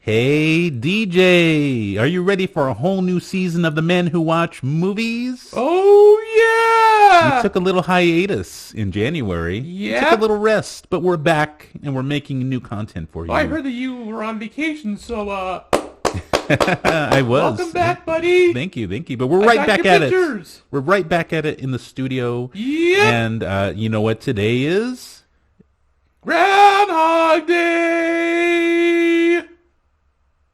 Hey, DJ, are you ready for a whole new season of The Men Who Watch Movies? Oh, We yeah! took a little hiatus in January. We took a Yep. little rest, but we're back and we're making new content for I you. heard that you were on vacation, so, I was. welcome back, buddy! Thank you, thank you. But we're I right got back your at it. pictures. We're right back at it in the studio. Yep! And you know what today is? Groundhog Day!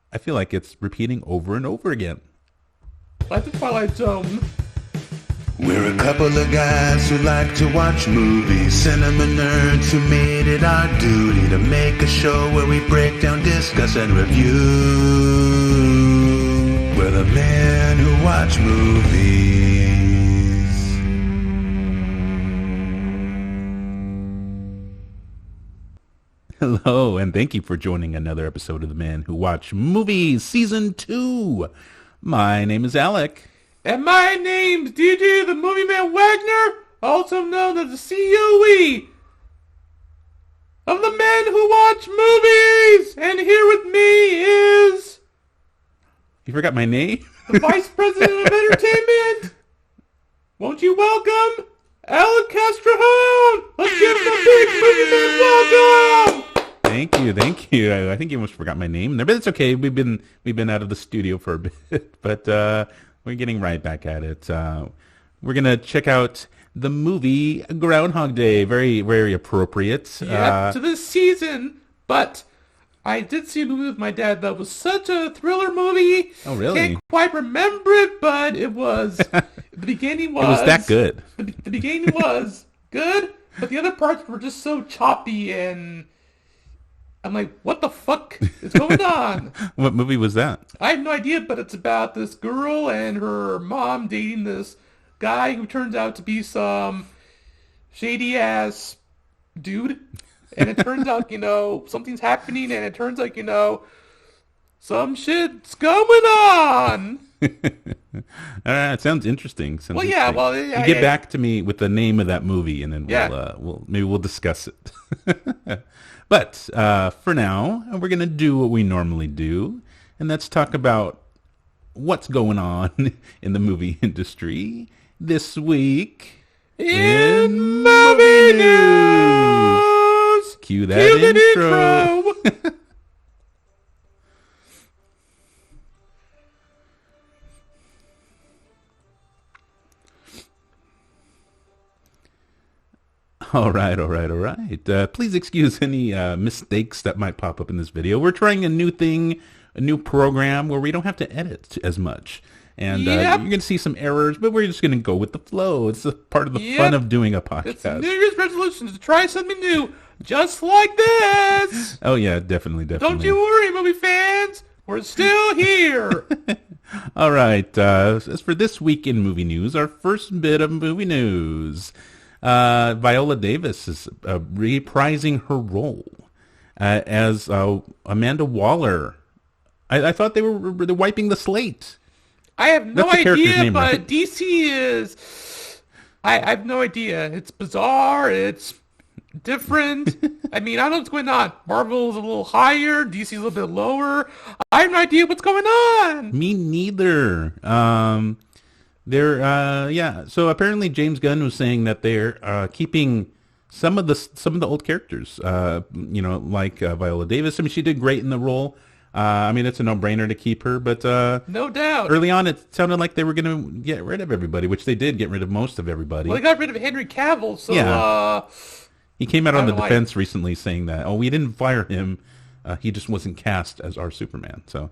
I feel like it's repeating over and over again. Like the Twilight Zone. We're a couple of guys who like to watch movies, cinema nerds who made it our duty to make a show where we break down, discuss, and review. We're the men who watch movies. Hello, and thank you for joining another episode of The Men Who Watch Movies, Season 2. My name is Alec. And my name's DJ the Movie Man Wagner, also known as the COE of the Men Who Watch Movies! And here with me is You forgot my name? the Vice President of Entertainment! Won't you welcome Alec Castrahone? Let's give him a big Movie Man welcome! Thank you. I think you almost forgot my name there, but it's okay. We've been out of the studio for a bit, but we're getting right back at it. We're gonna check out the movie Groundhog Day. Very, very appropriate. Yep, to this season, but I did see a movie with my dad that was such a thriller movie. Oh, really? Can't quite remember it, but it was. The beginning was. It was that good. The beginning was good, but the other parts were just so choppy, and I'm like, what the fuck is going on? What movie was that? I have no idea, but it's about this girl and her mom dating this guy who turns out to be some shady ass dude. And it turns out, something's happening, and it turns out, some shit's going on. It sounds interesting. Well, yeah, You get back to me with the name of that movie, and then we'll discuss it. But for now, we're gonna do what we normally do, and that's talk about what's going on in the movie industry this week in movie news. Cue that intro. All right. Please excuse any mistakes that might pop up in this video. We're trying a new thing, a new program where we don't have to edit as much. And you're going to see some errors, but we're just going to go with the flow. It's a part of the fun of doing a podcast. It's New Year's resolutions to try something new, just like this. Oh, yeah, definitely. Don't you worry, movie fans. We're still here. All right. As for this week in movie news, our first bit of movie news. Viola Davis is reprising her role as Amanda Waller. I thought they're wiping the slate. I have no That's the character's idea, name, but right? DC is... I have no idea. It's bizarre. It's different. I mean, I don't know what's going on. Marvel's a little higher. DC's a little bit lower. I have no idea what's going on. Me neither. So apparently James Gunn was saying that they're keeping some of the old characters. Like Viola Davis. I mean, she did great in the role. It's a no-brainer to keep her, but no doubt. Early on, it sounded like they were going to get rid of everybody, which they did get rid of most of everybody. Well, they got rid of Henry Cavill, so he came out on the defense recently saying that, we didn't fire him. He just wasn't cast as our Superman. So,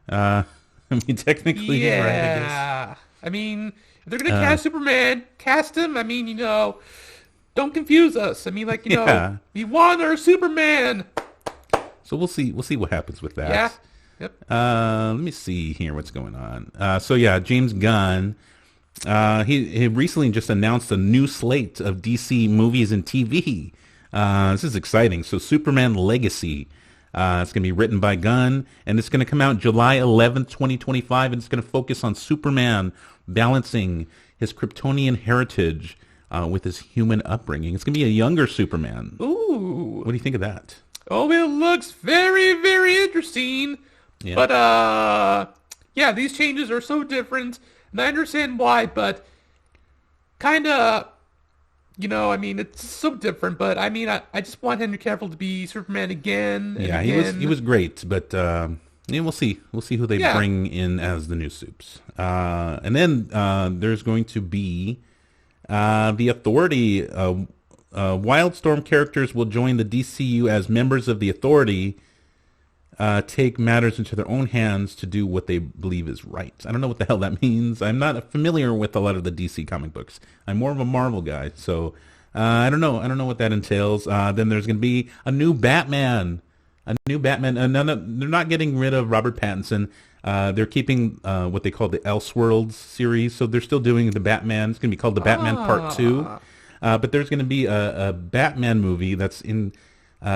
technically, he's right, I guess. I mean, if they're going to cast Superman, cast him. I mean, don't confuse us. I mean, we want our Superman. So we'll see what happens with that. Yeah. Yep. Let me see here what's going on. James Gunn, he recently just announced a new slate of DC movies and TV. This is exciting. So Superman Legacy. It's going to be written by Gunn, and it's going to come out July 11th, 2025, and it's going to focus on Superman balancing his Kryptonian heritage with his human upbringing. It's going to be a younger Superman. Ooh. What do you think of that? Oh, it looks very, very interesting. Yeah. But yeah, these changes are so different, and I understand why, but kind of, I mean, it's so different. But I mean, I just want Henry Cavill to be Superman again and Yeah, again. he was great, but yeah, we'll see who they Yeah. bring in as the new Supes. And then there's going to be the Authority. Wildstorm characters will join the DCU as members of the Authority. Take matters into their own hands to do what they believe is right. I don't know what the hell that means. I'm not familiar with a lot of the DC comic books. I'm more of a Marvel guy, so I don't know. I don't know what that entails. Then there's going to be a new Batman. A new Batman. No, they're not getting rid of Robert Pattinson. They're keeping what they call the Elseworlds series, so they're still doing the Batman. It's going to be called the Batman Part 2. But there's going to be a Batman movie that's in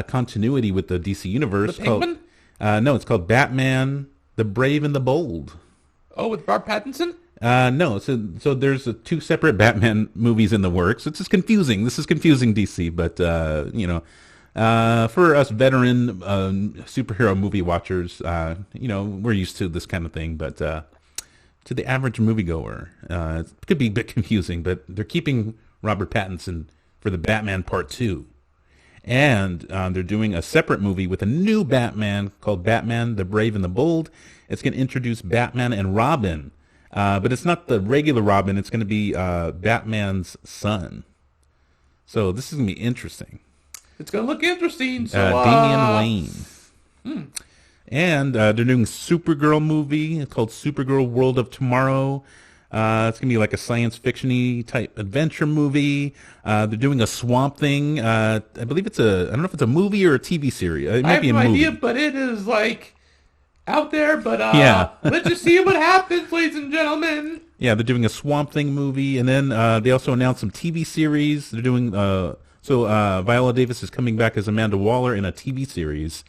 continuity with the DC universe. The Penguin? No, it's called Batman: The Brave and the Bold. Oh, with Robert Pattinson? No, so there's two separate Batman movies in the works. It's just confusing. This is confusing, DC, but for us veteran superhero movie watchers, we're used to this kind of thing. But to the average moviegoer, it could be a bit confusing. But they're keeping Robert Pattinson for the Batman Part 2. And they're doing a separate movie with a new Batman called Batman, the Brave and the Bold. It's going to introduce Batman and Robin. But it's not the regular Robin. It's going to be Batman's son. So this is going to be interesting. It's going to look interesting. So, Damian Wayne. And they're doing a Supergirl movie called Supergirl World of Tomorrow. It's going to be like a science fiction-y type adventure movie. They're doing a Swamp Thing. I believe I don't know if it's a movie or a TV series. It might I have be a no movie. idea, but it is like out there. But Yeah. let's just see what happens, ladies and gentlemen. Yeah, they're doing a Swamp Thing movie. And then they also announced some TV series. They're doing, Viola Davis is coming back as Amanda Waller in a TV series.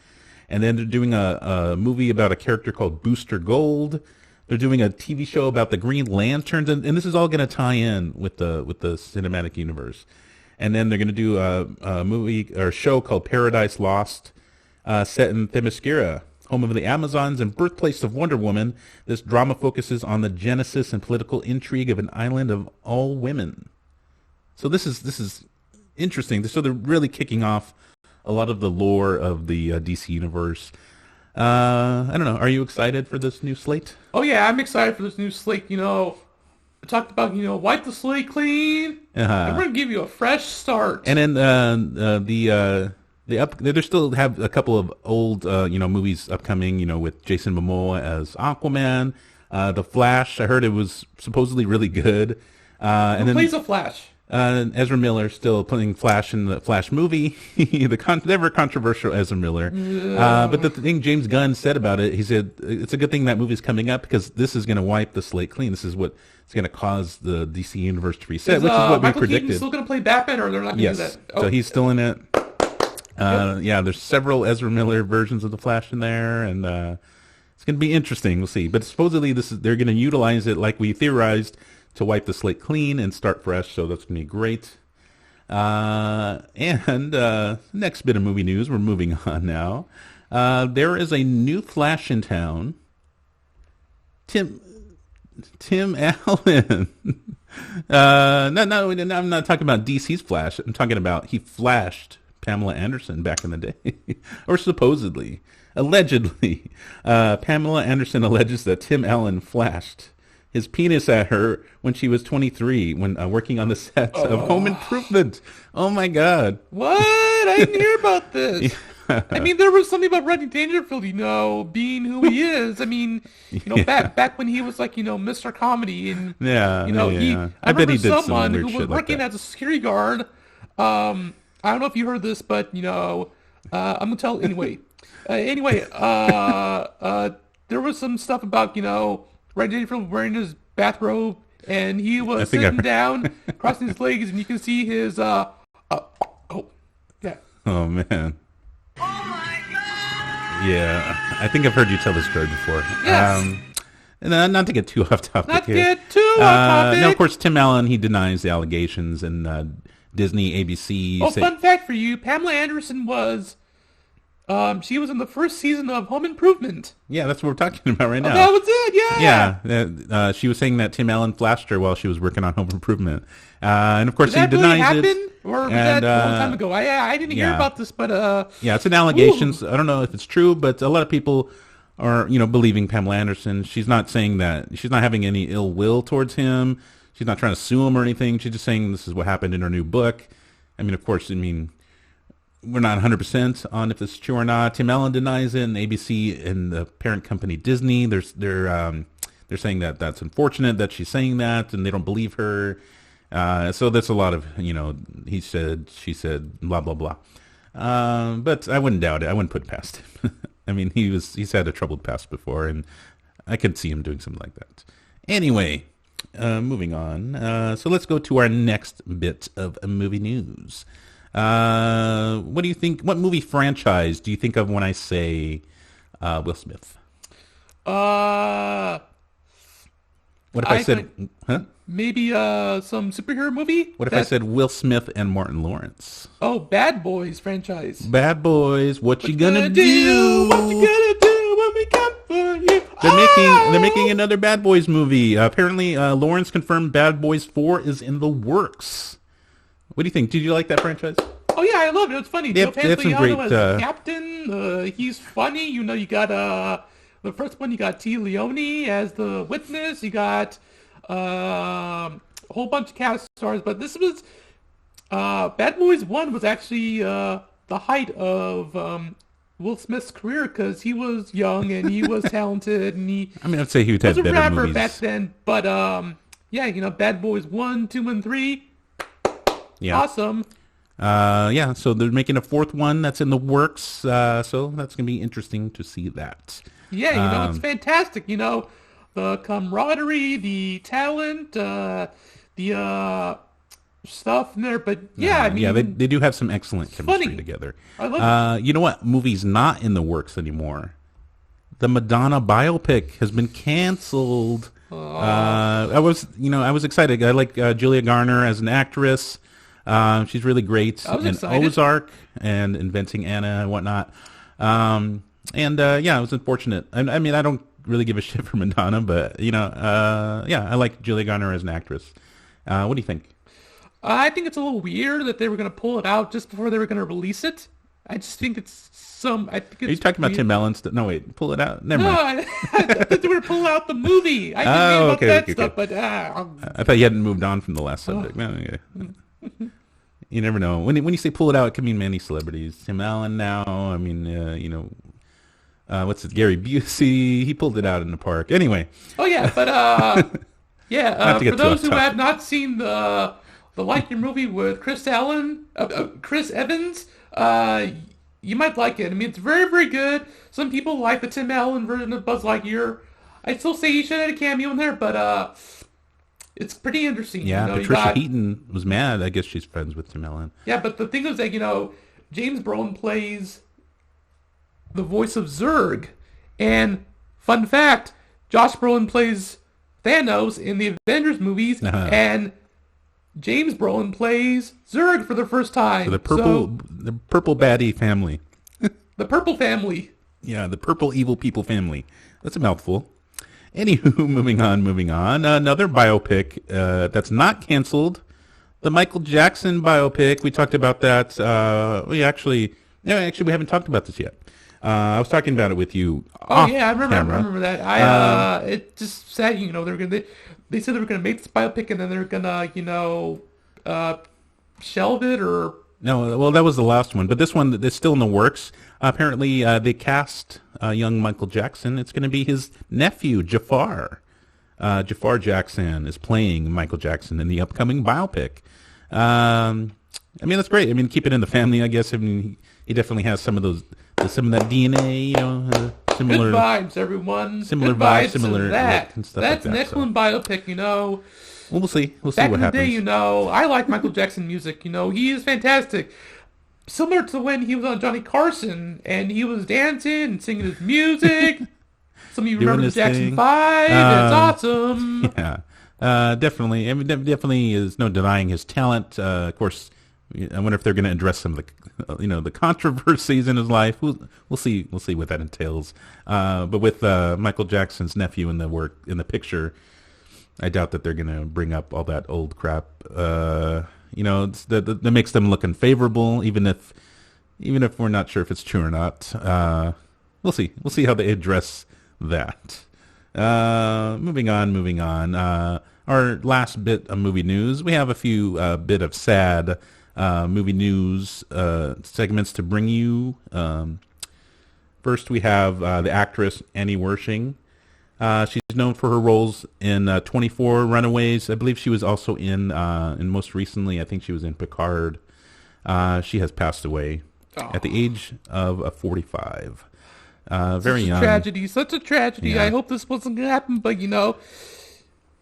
And then they're doing a movie about a character called Booster Gold. They're doing a TV show about the Green Lanterns, and this is all going to tie in with the cinematic universe. And then they're going to do a movie or show called Paradise Lost, set in Themyscira, home of the Amazons and birthplace of Wonder Woman. This drama focuses on the genesis and political intrigue of an island of all women. So this is interesting. So they're really kicking off a lot of the lore of the DC universe. I don't know. Are you excited for this new slate? Oh yeah, I'm excited for this new slate. I talked about wipe the slate clean. And we're gonna give you a fresh start. And then they still have a couple of old movies upcoming. With Jason Momoa as Aquaman, The Flash. I heard it was supposedly really good. Who plays the Flash? Ezra Miller still playing Flash in the Flash movie, the never controversial Ezra Miller. But the thing James Gunn said about it, he said it's a good thing that movie's coming up because this is going to wipe the slate clean. This is what it's going to cause the DC universe to reset, which is what we Michael predicted. Keaton's still going to play Batman, or they're not going to do Yes, that? Oh. so he's still in it. Yeah, there's several Ezra Miller versions of the Flash in there, and it's going to be interesting. We'll see. But supposedly they're going to utilize it like we theorized to wipe the slate clean and start fresh, so that's going to be great. And next bit of movie news, we're moving on now. There is a new Flash in town. Tim Allen. No, I'm not talking about DC's Flash. I'm talking about he flashed Pamela Anderson back in the day. Or supposedly. Allegedly. Pamela Anderson alleges that Tim Allen flashed his penis at her when she was 23 when working on the sets of Home Improvement. Oh my God. What? I didn't hear about this. I mean, there was something about Rodney Dangerfield, being who he is. I mean, back when he was like, Mr. Comedy, and Yeah. I bet he remember did some someone weird who shit was like working that. as a security guard. I don't know if you heard this, but I'm gonna tell anyway. There was some stuff about Rodney Dangerfield wearing his bathrobe, and he was think I sitting heard. down, crossing his legs, and you can see his yeah. Oh man. Oh my god! Yeah, I think I've heard you tell this story before. Yes. And not to get too off topic Not here. get too off topic. No, of course, Tim Allen, he denies the allegations, and Disney, ABC. Oh, fun fact for you: Pamela Anderson was She was in the first season of Home Improvement. Yeah, that's what we're talking about right Oh, now. that was it, yeah. Yeah, she was saying that Tim Allen flashed her while she was working on Home Improvement, and of course Did that he really denies happen? it. Or was And, that a long time ago? I didn't hear yeah. about this, but Yeah, it's an allegation. Ooh. I don't know if it's true, but a lot of people are, believing Pamela Anderson. She's not saying that. She's not having any ill will towards him. She's not trying to sue him or anything. She's just saying this is what happened in her new book. I mean, of course, we're not 100% on if this is true or not. Tim Allen denies it, and ABC and the parent company Disney, they're saying that that's unfortunate that she's saying that, and they don't believe her. So that's a lot of, he said, she said, blah, blah, blah. But I wouldn't doubt it. I wouldn't put it past him. I mean, he's had a troubled past before, and I could see him doing something like that. Anyway, moving on. So let's go to our next bit of movie news. What do you think? What movie franchise do you think of when I say Will Smith? uh, What if I said, huh? maybe some superhero movie. What if I said Will Smith and Martin Lawrence? Oh, Bad Boys franchise. Bad Boys, what you gonna What do? you gonna do when we come for you? They're making another Bad Boys movie. Apparently, Lawrence confirmed Bad Boys 4 is in the works. What do you think? Did you like that franchise? Oh yeah, I loved it. It was funny. They Joe have some Pantoliano great, as the captain. He's funny. You got the first one. You got T. Leone as the witness. You got a whole bunch of cast stars. But this was Bad Boys 1 was actually the height of Will Smith's career because he was young and he was talented and he I'd say he would was have a better rapper movies. back then. But yeah, Bad Boys 1, 2, and 3. Yeah. Awesome. Yeah, so they're making a fourth one that's in the works. So that's gonna be interesting to see that. Yeah, it's fantastic. The camaraderie, the talent, the stuff in there. But yeah, I mean, yeah, they do have some excellent chemistry funny. together. I love You know what? Movie's not in the works anymore. The Madonna biopic has been canceled. I was excited. I like Julia Garner as an actress. She's really great I was in excited. Ozark and Inventing Anna and whatnot. Yeah, it was unfortunate. I mean, I don't really give a shit for Madonna, but yeah, I like Julia Garner as an actress. What do you think? I think it's a little weird that they were going to pull it out just before they were going to release it. I just think it's I think it's Are you talking about weird. Tim Allen? No, wait, pull it out. Never No, mind. I thought they were going to pull out the movie. I didn't mean about that stuff, but I thought you hadn't moved on from the last subject. No, okay. You never know. When you say pull it out, it can mean many celebrities. Tim Allen now. I mean, what's it? Gary Busey. He pulled it out in the park. Anyway. oh yeah, but yeah. Not to get For too those off who topic. have not seen the Like Your movie with Chris Evans, you might like it. I mean, it's very, very good. Some people like the Tim Allen version of Buzz Lightyear. I'd still say he should have had a cameo in there, but it's pretty interesting. Yeah, you Patricia got- Heaton was mad. I guess she's friends with Tim Allen. Yeah, but the thing is that, James Brolin plays the voice of Zurg. And, fun fact, Josh Brolin plays Thanos in the Avengers movies, and James Brolin plays Zurg for the first time. The purple baddie family. The Purple Family. Yeah, the purple evil people family. That's a mouthful. Anywho, moving on. Another biopic that's not canceled. The Michael Jackson biopic. We talked about that. We haven't talked about this yet. I was talking about it with you. Oh yeah, I remember. camera. I remember that. It just said, they said they were gonna make this biopic and then they're gonna, shelve it or. No, well, that was the last one, but this one is still in the works. Apparently, they cast young Michael Jackson. It's going to be his nephew, Jafar. Jafar Jackson is playing Michael Jackson in the upcoming biopic. I mean, that's great. I mean, keep it in the family, I guess. I mean, he definitely has some of that DNA, similar. Good vibes, everyone. Similar Good vibes, vibes to similar that. look and stuff That's like that, an excellent biopic. Well, we'll see. We'll see Back what in the happens. day, I like Michael Jackson music. He is fantastic. Similar to when he was on Johnny Carson and he was dancing and singing his music. Some of you Doing remember the his Jackson thing. 5. It's awesome. Yeah, definitely. I mean, definitely is no denying his talent. Of course, I wonder if they're going to address some of the controversies in his life. We'll see. We'll see what that entails. But with Michael Jackson's nephew in the picture, I doubt that they're going to bring up all that old crap. That makes them look unfavorable, even if we're not sure if it's true or not. We'll see. We'll see how they address that. Moving on. Our last bit of movie news. We have a few bit of sad movie news segments to bring you. First, we have the actress Annie Wersching. She's known for her roles in 24 Runaways. I believe she was also in most recently, I think she was in Picard. She has passed away at the age of 45. Very young. Such a tragedy. Yeah. I hope this wasn't going to happen, but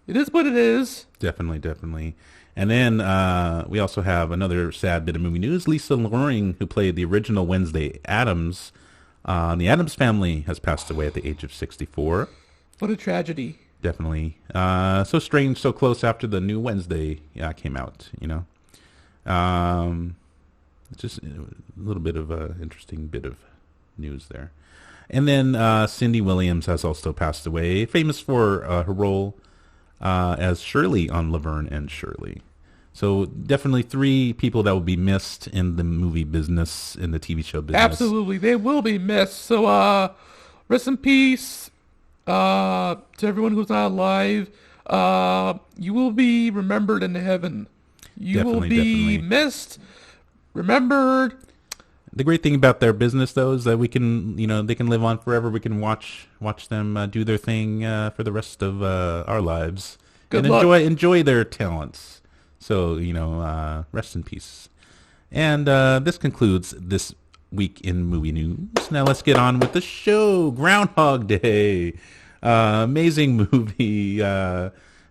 it is what it is. Definitely. And then we also have another sad bit of movie news. Lisa Loring, who played the original Wednesday Addams on The Addams Family, has passed away at the age of 64. What a tragedy. Definitely. So strange, so close after the new Wednesday came out, It's just a little bit of an interesting bit of news there. And then Cindy Williams has also passed away, famous for her role as Shirley on Laverne and Shirley. So definitely three people that will be missed in the movie business, in the TV show business. Absolutely. They will be missed. So rest in peace to everyone who's not alive. You will be remembered in heaven. You will be missed, remembered. The great thing about their business, though, is that we can, they can live on forever. We can watch them do their thing for the rest of our lives. Good and luck. enjoy their talents. So, rest in peace. And this concludes this week in movie news. Now let's get on with the show. Groundhog Day. Amazing movie.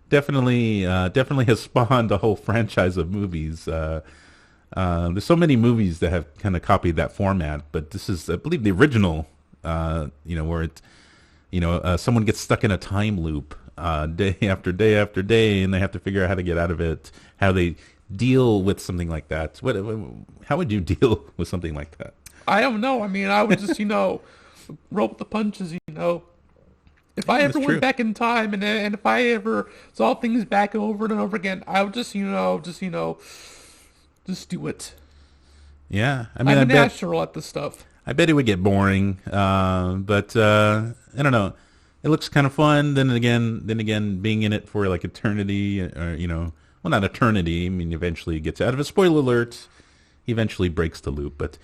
Definitely has spawned a whole franchise of movies. There's so many movies that have kind of copied that format, but this is, I believe, the original, where it, someone gets stuck in a time loop day after day after day, and they have to figure out how to get out of it, how they deal with something like that. How would you deal with something like that? I don't know. I mean, I would just, roll with the punches, If I ever went back in time and if I ever saw things back over and over again, I would just do it. Yeah, I mean, I'm natural at this stuff. I bet it would get boring, but I don't know. It looks kind of fun. Then again, being in it for like eternity, or well, not eternity. I mean, eventually gets out of it. Spoiler alert: he eventually breaks the loop. But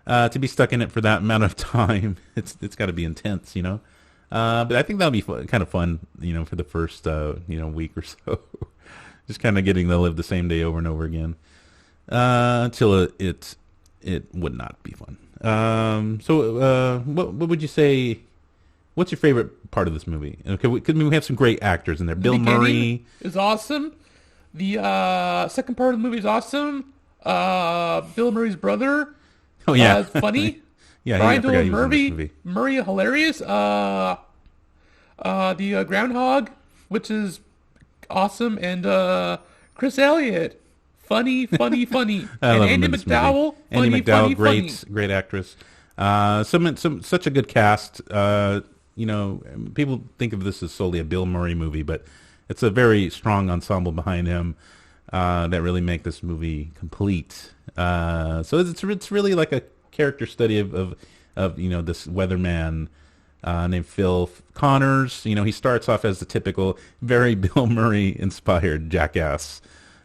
to be stuck in it for that amount of time, it's got to be intense, But I think that'll be kind of fun, for the first week or so, just kind of getting to live the same day over and over again. Until it would not be fun. What would you say? What's your favorite part of this movie? Okay, we have some great actors in there. Bill Murray is awesome. The second part of the movie is awesome. Bill Murray's brother. Oh yeah, is funny. Yeah, Brian he was in this Murray. movie. Murray hilarious. The Groundhog, which is awesome, and Chris Elliott. Funny. I and love Andy him in this McDowell. movie. Andy McDowell, funny. great actress. Such a good cast. People think of this as solely a Bill Murray movie, but it's a very strong ensemble behind him that really make this movie complete. So it's really like a character study of this weatherman named Phil Connors. He starts off as the typical, very Bill Murray inspired jackass.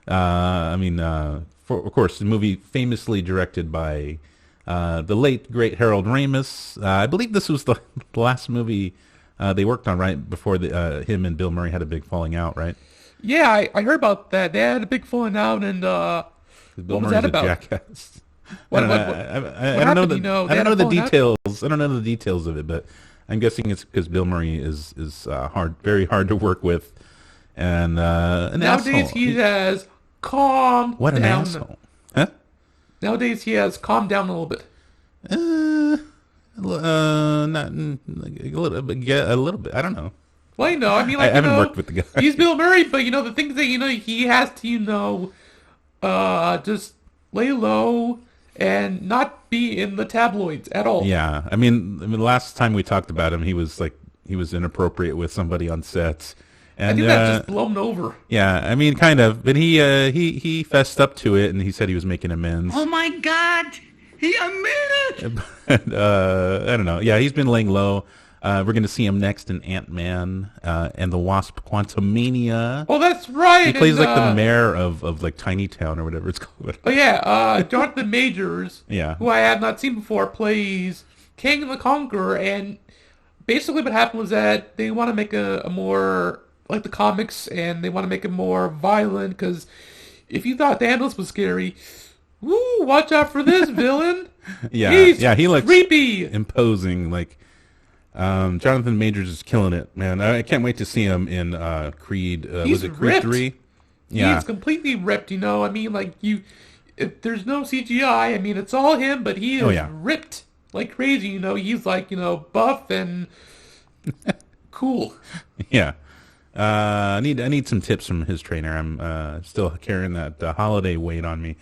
Of course, the movie famously directed by the late, great Harold Ramis. I believe this was the last movie they worked on right before him and Bill Murray had a big falling out, right? Yeah, I heard about that. They had a big falling out, and Bill what was Murray's that about? A jackass. What I don't know the details. I don't know the details of it, but I'm guessing it's because Bill Murray is very hard to work with, and nowadays asshole. he has calmed What an down. asshole! Huh? Nowadays he has calmed down a little bit. Not like a little bit. Yeah, a little bit. I don't know. Well, I mean, I haven't worked with the guy. He's Bill Murray, but the things that he has to just lay low and not be in the tabloids at all. Yeah, I mean, the last time we talked about him, he was inappropriate with somebody on set, I and think that's just blown over. yeah, I mean, kind of, but he fessed up to it, and he said he was making amends. Oh my God! He admitted! But, I don't know. Yeah, he's been laying low. We're going to see him next in Ant-Man and the Wasp: Quantumania. Oh, that's right. He plays and, like the mayor of like Tiny Town or whatever it's called. Oh yeah, Jonathan Majors, Yeah. who I have not seen before, plays King the Conqueror, and basically what happened was that they want to make a more like the comics, and they want to make it more violent, because if you thought Thanos was scary, woo, watch out for this villain. Yeah, He's yeah, he looks creepy. imposing. Like Jonathan Majors is killing it, man. I can't wait to see him in Creed. He's Was it Creed ripped. 3? Yeah, He's completely ripped, I mean, like, if there's no CGI, I mean, it's all him, but he is Oh, yeah. ripped like crazy, he's like, buff and cool. yeah. I need some tips from his trainer. I'm still carrying that holiday weight on me.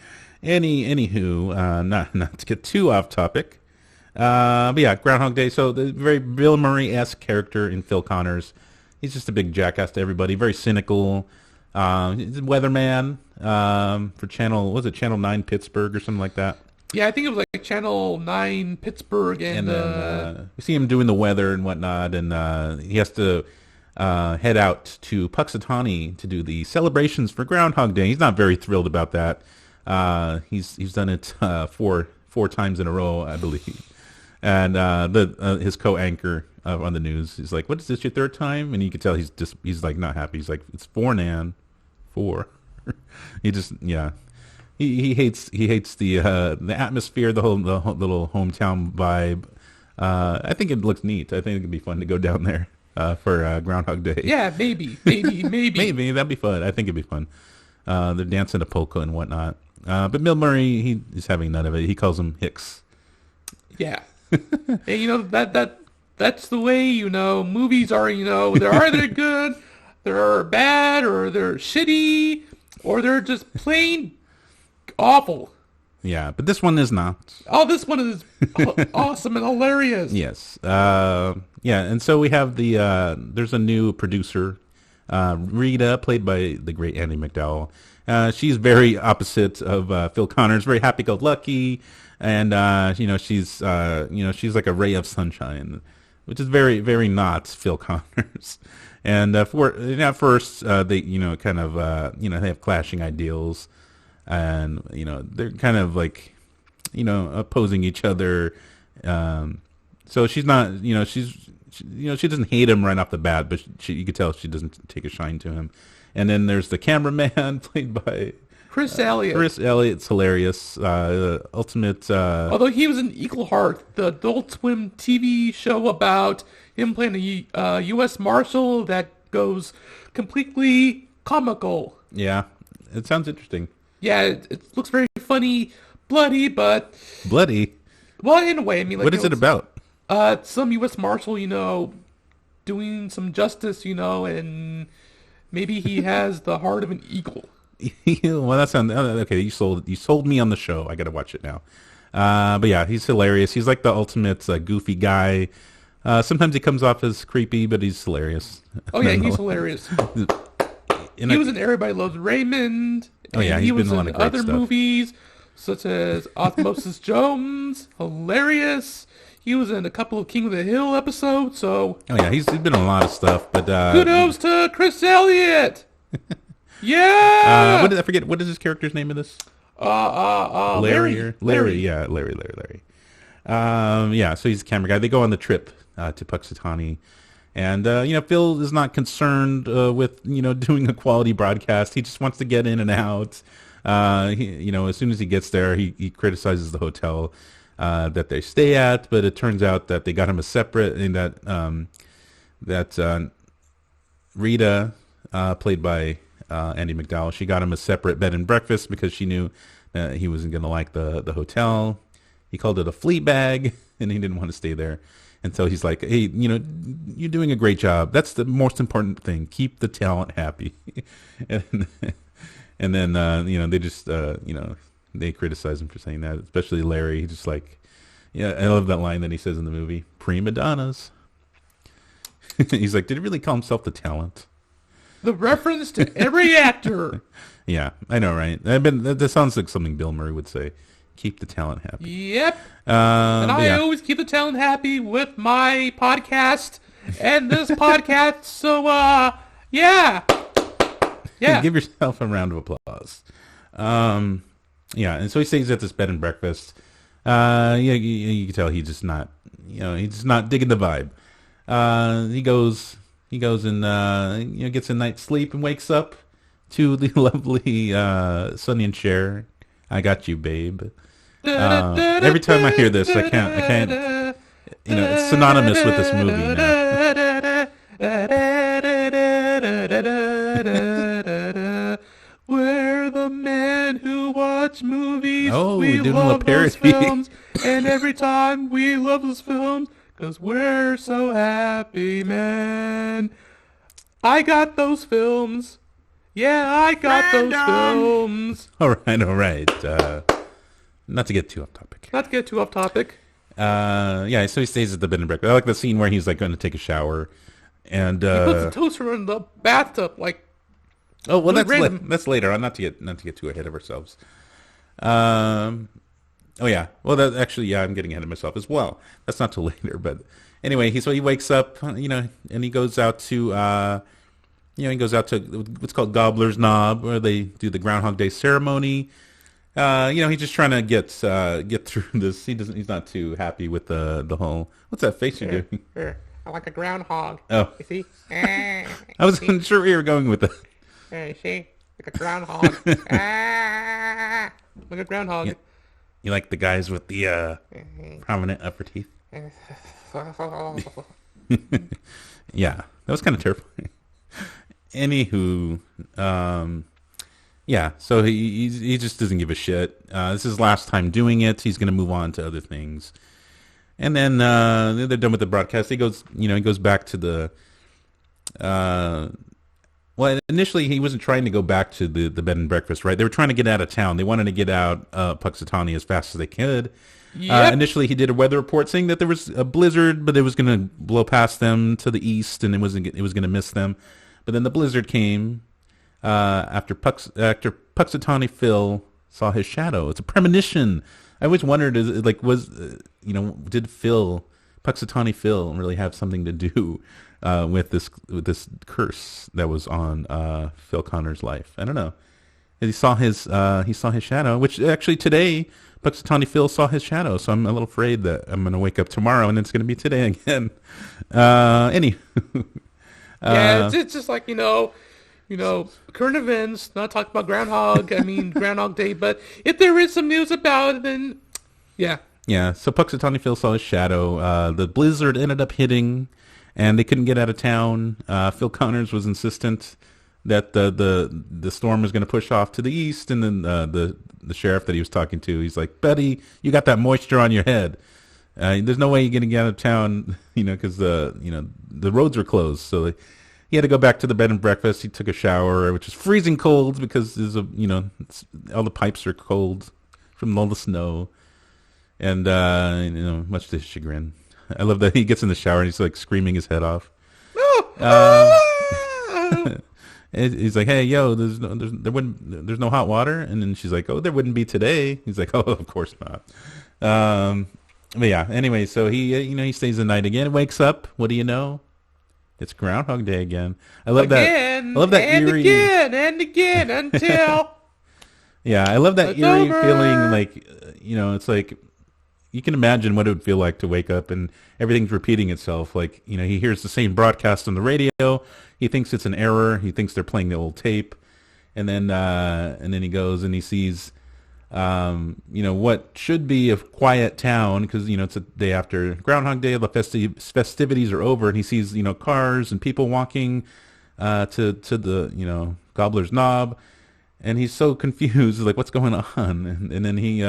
Anywho, not to get too off topic. But yeah, Groundhog Day. So the very Bill Murray-esque character in Phil Connors. He's just a big jackass to everybody. Very cynical. He's a weatherman for Channel 9 Pittsburgh or something like that. Yeah, I think it was like Channel 9 Pittsburgh, and then we see him doing the weather and whatnot, and he has to head out to Puxatawny to do the celebrations for Groundhog Day. He's not very thrilled about that. He's done it four times in a row, I believe. And his co-anchor on the news is like, "What is this, your third time?" And you can tell he's like not happy. He's like, "It's four, Nan, four." He just he hates the atmosphere, the whole little hometown vibe. I think it looks neat. I think it'd be fun to go down there for Groundhog Day. yeah, maybe. Maybe that'd be fun. I think it'd be fun. They're dancing to polka and whatnot. But Bill Murray, he is having none of it. He calls him Hicks. Yeah. And that's the way, movies are, they're either good, they're bad, or they're shitty, or they're just plain awful. Yeah, but this one is not. Oh, this one is awesome and hilarious. Yes. Yeah, and so we have there's a new producer, Rita, played by the great Andy McDowell. She's very opposite of Phil Connors, very happy-go-lucky, and she's like a ray of sunshine, which is very, very not Phil Connors. And at first they kind of they have clashing ideals, and they're kind of like opposing each other. So she's not she doesn't hate him right off the bat, but you could tell she doesn't take a shine to him. And then there's the cameraman played by Chris Elliott. Chris Elliott's hilarious. Ultimate. Although he was in Eagle Heart, the Adult Swim TV show about him playing a U.S. Marshal that goes completely comical. Yeah, it sounds interesting. Yeah, it looks very funny, bloody, but Bloody. well, in a way, I mean, like, What is it about? Some U.S. Marshal, doing some justice, and maybe he has the heart of an eagle. Well, that sounds okay. You sold me on the show. I got to watch it now. But yeah, he's hilarious. He's like the ultimate goofy guy. Sometimes he comes off as creepy, but he's hilarious. Oh yeah, he's hilarious. He was in Everybody Loves Raymond. Oh yeah, he he's was been in a lot in of great other stuff. movies such as Osmosis Jones. Hilarious. He was in a couple of King of the Hill episodes. So Oh yeah, he's been in a lot of stuff. But kudos to Chris Elliott. Yeah. what did I forget? What is his character's name in this? Larry. Larry. Yeah, Larry. Yeah, so he's a camera guy. They go on the trip to Puxatawny. And, Phil is not concerned with, doing a quality broadcast. He just wants to get in and out. As soon as he gets there, he criticizes the hotel that they stay at. But it turns out that they got him a separate, and that Rita, played by Andy McDowell, she got him a separate bed and breakfast because she knew that he wasn't going to like the hotel. He called it a flea bag, and he didn't want to stay there. And so he's like, "Hey, you're doing a great job. That's the most important thing. Keep the talent happy." and then they just they criticize him for saying that, especially Larry. He's just like, yeah, I love that line that he says in the movie, prima donnas. He's like, did he really call himself the talent? The reference to every actor. Yeah, I know, right? That sounds like something Bill Murray would say. Keep the talent happy. Yep. And I always keep the talent happy with my podcast and this podcast. So, yeah. Give yourself a round of applause. Yeah, and so he stays at this bed and breakfast. You can tell he's just not, he's just not digging the vibe. He goes and gets a night's sleep and wakes up to the lovely Sonny and Cher. I got you, babe. Every time I hear this, I can't. It's synonymous with this movie now. We're the men who watch movies. Oh, we we're doing love a parody. those films, and every time we love those films, 'cause we're so happy, man. I got those films. Yeah, I got those films. All right. Not to get too off topic. Yeah, so he stays at the bed and breakfast. I like the scene where he's like going to take a shower, and he puts the toaster in the bathtub, like. Oh well, that's later on. Not to get too ahead of ourselves. Oh yeah. Well, I'm getting ahead of myself as well. That's not till later, but anyway, he wakes up, and he goes out to what's called Gobbler's Knob, where they do the Groundhog Day ceremony. He's just trying to get through this. He's not too happy with the whole. What's that face you're doing? I like a groundhog. Oh, you see? I wasn't sure where you were going with that. You see? Like a groundhog. Like a groundhog. You like the guys with the prominent upper teeth? Yeah, that was kind of terrifying. Anywho, yeah, so he just doesn't give a shit. This is his last time doing it. He's going to move on to other things. And then they're done with the broadcast. He goes back to the well, initially he wasn't trying to go back to the bed and breakfast, right? They were trying to get out of town. They wanted to get out Puxatawny as fast as they could. Yep. Initially he did a weather report saying that there was a blizzard, but it was going to blow past them to the east, and it was going to miss them. But then the blizzard came after Puxatawny Phil saw his shadow. It's a premonition. I always wondered, did Puxatawny Phil really have something to do with this curse that was on Phil Connor's life? I don't know. He saw his shadow, which actually today Puxatawny Phil saw his shadow. So I'm a little afraid that I'm going to wake up tomorrow and it's going to be today again. Yeah, it's just like current events. Not talking about Groundhog. Groundhog Day. But if there is some news about it, then yeah. Yeah, so Puxatawny Phil saw his shadow. The blizzard ended up hitting, and they couldn't get out of town. Phil Connors was insistent that the storm was going to push off to the east, and then the sheriff that he was talking to, he's like, "Buddy, you got that moisture on your head. There's no way you're going to get out of town, because the roads were closed." So he had to go back to the bed and breakfast. He took a shower, which is freezing cold because there's all the pipes are cold from all the snow. And, much to his chagrin. I love that he gets in the shower and he's like screaming his head off. He's like, "Hey, yo, there's no hot water." And then she's like, "Oh, there wouldn't be today." He's like, "Oh, of course not." But yeah, anyway, so he stays the night again, wakes up. What do you know? It's Groundhog Day again. I love that. I love that and eerie. Again and again until. Yeah, I love that eerie feeling. Like, it's like, you can imagine what it would feel like to wake up and everything's repeating itself. Like, he hears the same broadcast on the radio. He thinks it's an error. He thinks they're playing the old tape. And then he goes and he sees, what should be a quiet town, because, it's a day after Groundhog Day. The festivities are over, and he sees, cars and people walking to the, Gobbler's Knob. And he's so confused, like, what's going on? And then he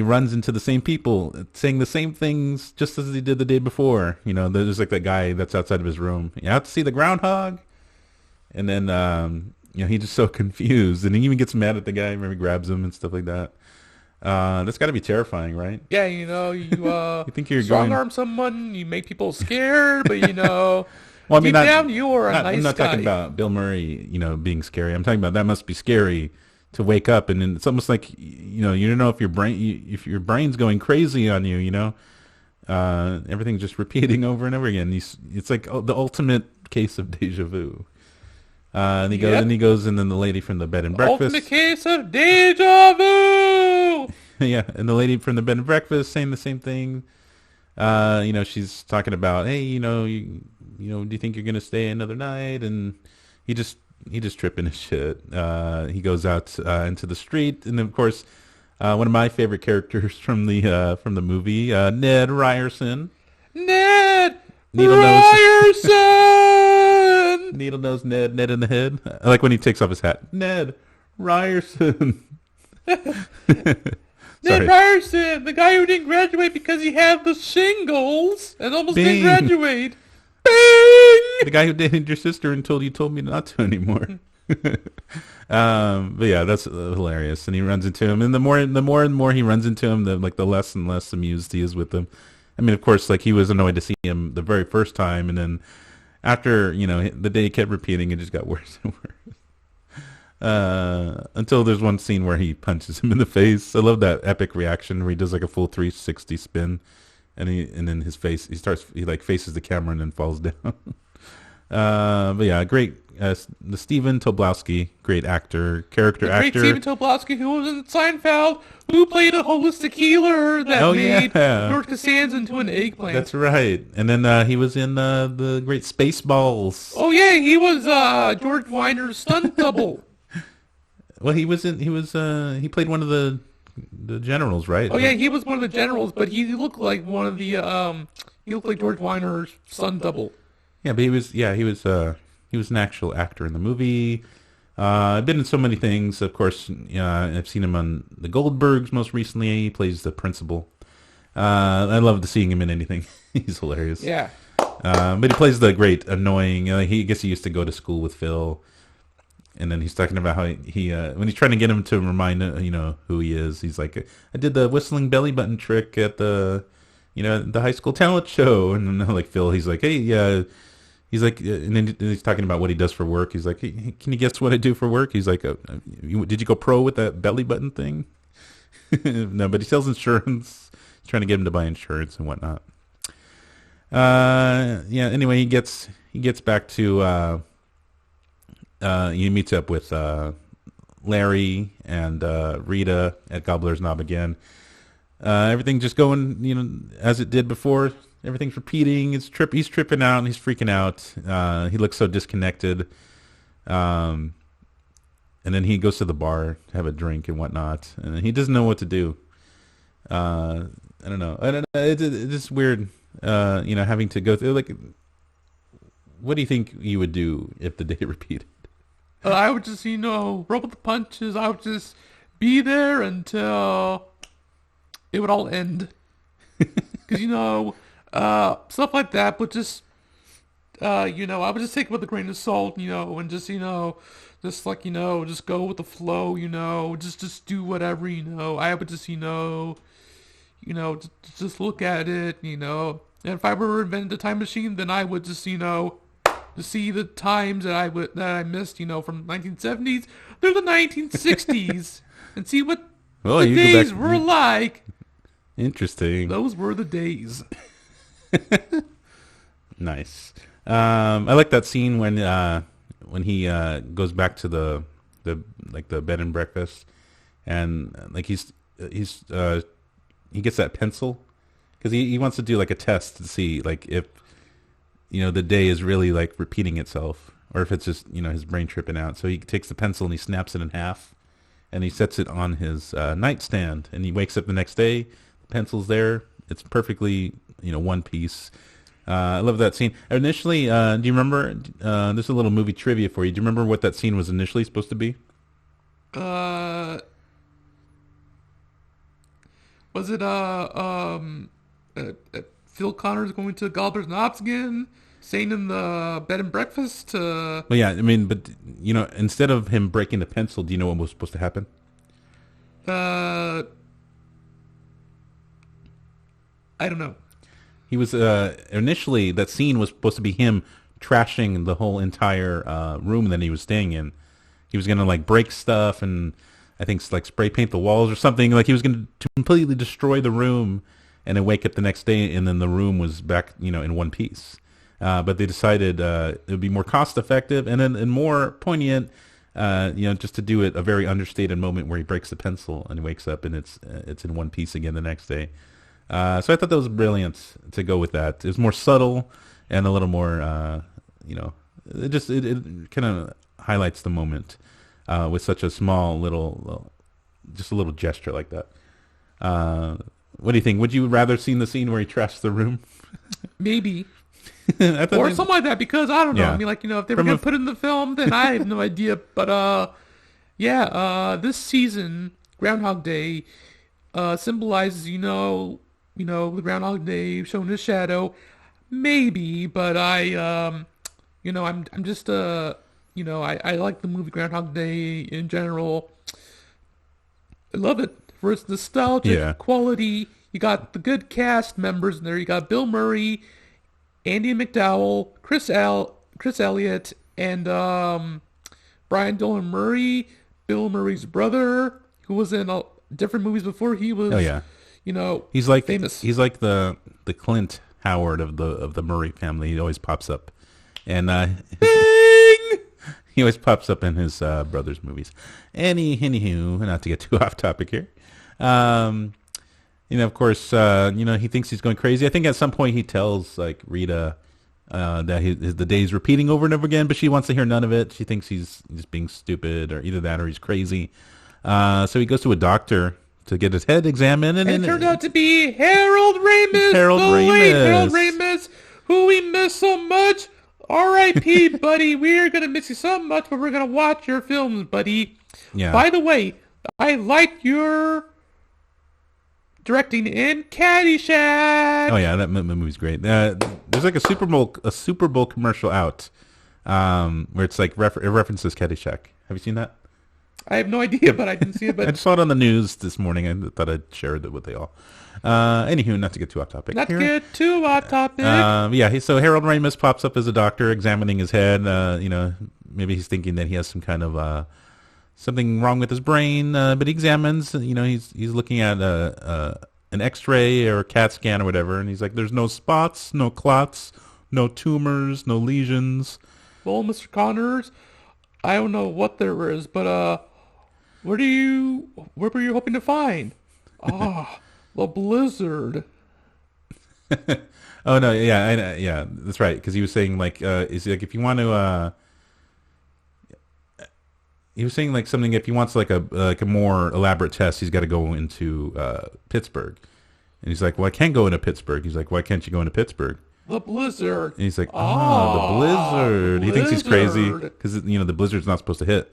runs into the same people saying the same things just as he did the day before. There's like that guy that's outside of his room. You have to see the groundhog. And then, he's just so confused, and he even gets mad at the guy. Maybe grabs him and stuff like that. That's got to be terrifying, right? Yeah, you You think you're strong going? arm someone, you make people scared, but Well, I mean, deep down you are a nice I'm not guy. talking about Bill Murray, being scary. I'm talking about that must be scary to wake up, and then it's almost like you don't know if if your brain's going crazy on you. Everything's just repeating over and over again. It's like the ultimate case of deja vu. And Yep. he goes, and then the lady from the bed and Ultimate breakfast, case of deja vu. yeah, and the lady from the bed and breakfast saying the same thing. She's talking about, hey, do you think you're gonna stay another night? And he just tripping his shit. He goes out into the street, and of course, one of my favorite characters from the movie, Ned Ryerson, Ned Needle nose, Ryerson. needle nose Ned in the head. I like when he takes off his hat, Ned Ryerson. Ned Sorry. Ryerson, the guy who didn't graduate because he had the shingles and almost Bing. didn't graduate. Bing! The guy who dated your sister and told me not to anymore. But yeah, that's hilarious. And he runs into him, and the more and more he runs into him, the less and less amused he is with him. I mean, of course, like he was annoyed to see him the very first time, and then after the day kept repeating, it just got worse and worse. Until there's one scene where he punches him in the face. I love that epic reaction where he does like a full 360 spin, and then his face he like faces the camera and then falls down. But yeah, great. The Stephen Tobolowsky, great actor, character The great actor. Stephen Tobolowsky, who was in Seinfeld, who played a holistic healer that Oh, made yeah. George Costanza into an eggplant. That's right. And then he was in the great Spaceballs. Oh yeah, he was George Weiner's stunt double. Well, he he played one of the generals, right? Oh yeah, he was one of the generals, but he looked like one of the he looked like George Weiner's stunt double. Yeah, but he was an actual actor in the movie. I've been in so many things. Of course, I've seen him on The Goldbergs most recently. He plays the principal. I love seeing him in anything. He's hilarious. Yeah. But he plays the great annoying. I guess he used to go to school with Phil, and then he's talking about how he when he's trying to get him to remind who he is. He's like, I did the whistling belly button trick at the the high school talent show, and then like Phil, he's like, hey, yeah. He's like, and then he's talking about what he does for work. He's like, hey, can you guess what I do for work? He's like, did you go pro with that belly button thing? No, but he sells insurance. He's trying to get him to buy insurance and whatnot. Yeah. Anyway, he gets back to. He meets up with Larry and Rita at Gobbler's Knob again. Everything just going, as it did before. Everything's repeating. He's tripping out and he's freaking out. He looks so disconnected. And then he goes to the bar to have a drink and whatnot. And he doesn't know what to do. I don't know. It's just weird, having to go through. Like, what do you think you would do if the day repeated? I would just, roll with the punches. I would just be there until it would all end. Because, stuff like that, but just, I would just take it with a grain of salt, and just, just go with the flow, just do whatever, I would just, just look at it, and if I were invented a time machine, then I would just, to see the times that I missed, from 1970s through the 1960s, and see what the you go days back- were like. Interesting. Those were the days. Nice. I like that scene when he goes back to the bed and breakfast, and like he gets that pencil because he wants to do like a test to see like if the day is really like repeating itself or if it's just his brain tripping out. So he takes the pencil and he snaps it in half, and he sets it on his nightstand, and he wakes up the next day. The pencil's there. It's perfectly one piece. I love that scene. Initially, do you remember? This is a little movie trivia for you. Do you remember what that scene was initially supposed to be? Was it Phil Connors going to Gobbler's Knobs again? staying in the bed and breakfast. Well, yeah, I mean, but instead of him breaking the pencil, do you know what was supposed to happen? Uh, I don't know. He was initially that scene was supposed to be him trashing the whole entire room that he was staying in. He was gonna like break stuff and I think like spray paint the walls or something. Like he was gonna completely destroy the room and then wake up the next day and then the room was back, in one piece. But they decided it would be more cost effective and more poignant, just to do it a very understated moment where he breaks the pencil and he wakes up and it's in one piece again the next day. So I thought that was brilliant to go with that. It was more subtle and a little more, it kind of highlights the moment with such a small just a little gesture like that. What do you think? Would you rather seen the scene where he trashed the room? Maybe. Or something like that, because I don't know. Yeah. I mean, like, if they were going to put it in the film, then I have no idea. But, this season, Groundhog Day, symbolizes, the Groundhog Day showing his shadow. Maybe, but I'm just, I like the movie Groundhog Day in general. I love it for its nostalgic quality. You got the good cast members in there. You got Bill Murray, Andy McDowell, Chris Elliott, and Brian Dolan Murray, Bill Murray's brother, who was in different movies before he was. Oh yeah, he's like famous. He's like the Clint Howard of the Murray family. He always pops up, and he always pops up in his brother's movies. Anywho, not to get too off topic here. Of course, he thinks he's going crazy. I think at some point he tells like Rita that the day's repeating over and over again, but she wants to hear none of it. She thinks he's just being stupid, or either that or he's crazy. So he goes to a doctor to get his head examined, and it turned out to be Harold Ramis. Late Harold Ramis, who we miss so much. R.I.P., buddy. We're gonna miss you so much, but we're gonna watch your films, buddy. Yeah. By the way, I liked your directing in Caddyshack. Oh yeah, that movie's great. There's like a Super Bowl commercial out where it's like it references Caddyshack. Have you seen that? I have no idea, but I didn't see it. But I just saw it on the news this morning. I thought I'd share it with you all. Anywho, not to get too off topic. So Harold Ramis pops up as a doctor examining his head. Maybe he's thinking that he has some kind of something wrong with his brain, but he examines. He's looking at an X-ray or a CAT scan or whatever, and he's like, "There's no spots, no clots, no tumors, no lesions." Well, Mr. Connors, I don't know what there is, but what were you hoping to find? The blizzard. Oh no, yeah, that's right. Because he was saying like, is like if you want to. He was saying like something. If he wants like a more elaborate test, he's got to go into Pittsburgh. And he's like, "Well, I can't go into Pittsburgh." He's like, "Why can't you go into Pittsburgh?" The blizzard. And he's like, the blizzard. He thinks he's crazy because the blizzard's not supposed to hit.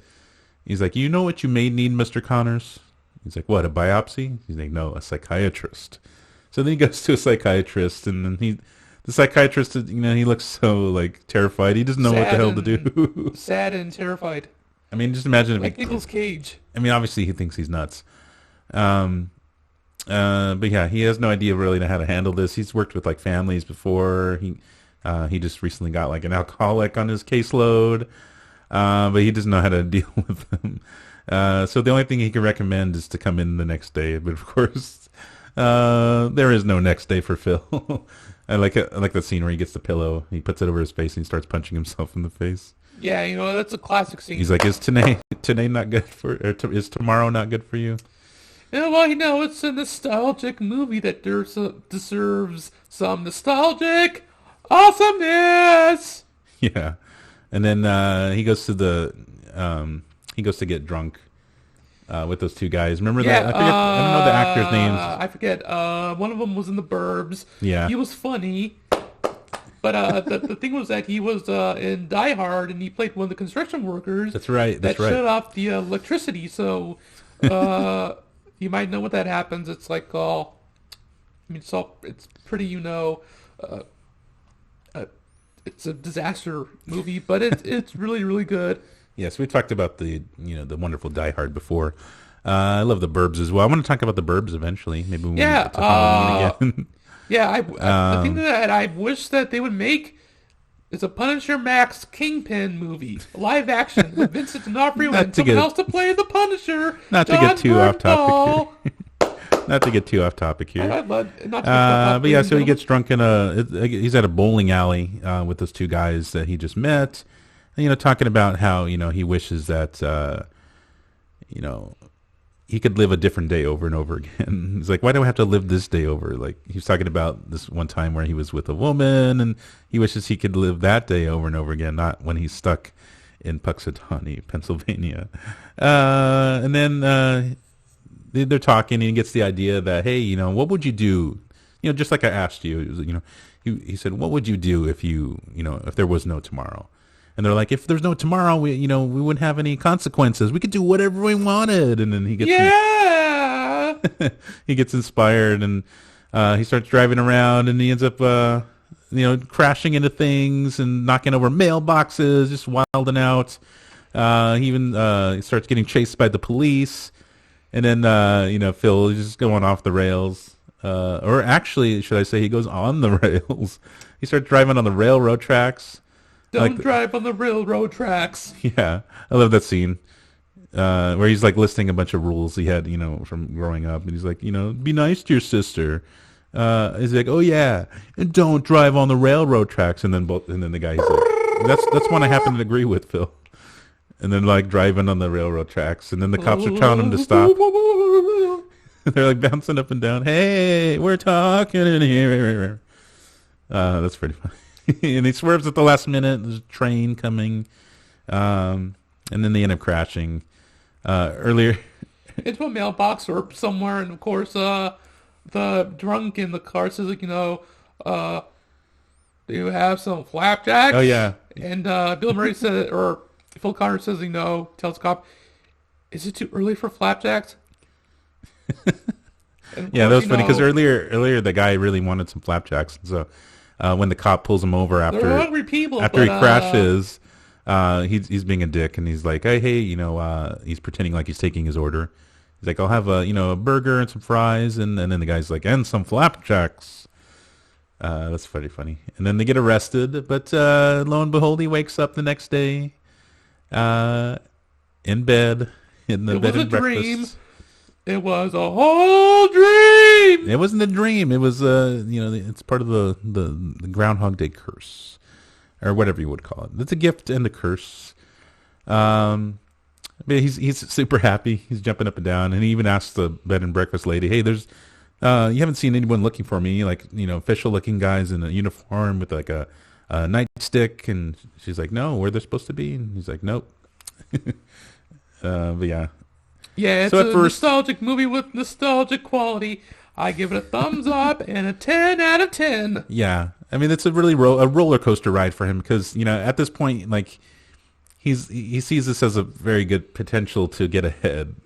He's like, "You know what you may need, Mr. Connors?" He's like, "What, a biopsy?" He's like, "No, a psychiatrist." So then he goes to a psychiatrist, and then the psychiatrist, he looks so like terrified. He doesn't know what the hell to do. Sad and terrified. I mean, just imagine like Nicolas Cage. I mean, obviously he thinks he's nuts. But yeah, he has no idea really how to handle this. He's worked with like families before. He just recently got like an alcoholic on his caseload, but he doesn't know how to deal with them. So the only thing he can recommend is to come in the next day. But of course, there is no next day for Phil. I like that scene where he gets the pillow, he puts it over his face, and he starts punching himself in the face. Yeah, that's a classic scene. He's like, "Is today not good is tomorrow not good for you?" Well, it's a nostalgic movie that deserves some nostalgic awesomeness. Yeah, and then he goes to get drunk with those two guys. Remember that? I don't know the actors' names. I forget. One of them was in The Burbs. Yeah, he was funny. But the thing was that he was in Die Hard, and he played one of the construction workers. That's right. That shut off the electricity. So you might know what that happens. It's like it's pretty it's a disaster movie, but it's really really good. Yes, we talked about the wonderful Die Hard before. I love the Burbs as well. I want to talk about the Burbs eventually. Maybe when we get to Halloween again. Yeah, the thing that I wish that they would make is a Punisher Max Kingpin movie, live action with Vincent D'Onofrio and someone else to play the Punisher. Not to get too off topic here. Not to get too off topic here. I'd love not to get off topic. But yeah, so he gets drunk he's at a bowling alley with those two guys that he just met. And, talking about how, he wishes that, he could live a different day over and over again. He's like, why do I have to live this day over? Like, he was talking about this one time where he was with a woman, and he wishes he could live that day over and over again, not when he's stuck in Puxatawny, Pennsylvania. And then they're talking, and he gets the idea that, hey, what would you do? Just like I asked you, it was, he said, what would you do if if there was no tomorrow? And they're like, if there's no tomorrow, we wouldn't have any consequences. We could do whatever we wanted. And then he gets he gets inspired, and he starts driving around, and he ends up crashing into things and knocking over mailboxes, just wilding out. He even starts getting chased by the police, and then Phil is just going off the rails. Or actually, should I say, he goes on the rails. He starts driving on the railroad tracks. Don't drive on the railroad tracks. Yeah, I love that scene where he's like listing a bunch of rules he had, from growing up, and he's like, be nice to your sister. He's like, oh yeah, and don't drive on the railroad tracks. And then the guy's like, that's one I happen to agree with, Phil. And then like driving on the railroad tracks, and then the cops are telling him to stop. They're like bouncing up and down. Hey, we're talking in here. That's pretty funny. And he swerves at the last minute. There's a train coming, and then they end up crashing. Earlier, into a mailbox or somewhere, and of course, the drunk in the car says, like, do you have some flapjacks? Oh yeah. And Bill Murray said, or Phil Connor says, tells the cop, is it too early for flapjacks? Yeah, that was funny because earlier the guy really wanted some flapjacks, and so. When the cop pulls him over after hungry people, he crashes, he's being a dick, and he's like, hey, he's pretending like he's taking his order. He's like, I'll have a burger and some fries, and then the guy's like, and some flapjacks. That's funny. And then they get arrested, but lo and behold, he wakes up the next day, in bed in the bed and breakfast. Dream. It was a whole dream. It wasn't a dream. It was, it's part of the Groundhog Day curse, or whatever you would call it. It's a gift and a curse. But he's super happy. He's jumping up and down, and he even asks the bed and breakfast lady, "Hey, there's, you haven't seen anyone looking for me, like official looking guys in a uniform with like a nightstick?" And she's like, "No, where they're supposed to be." And he's like, "Nope." But yeah. Yeah, it's a nostalgic movie with nostalgic quality. I give it a thumbs up and a 10 out of 10. Yeah. I mean, it's a really a roller coaster ride for him because, at this point, like, he sees this as a very good potential to get ahead.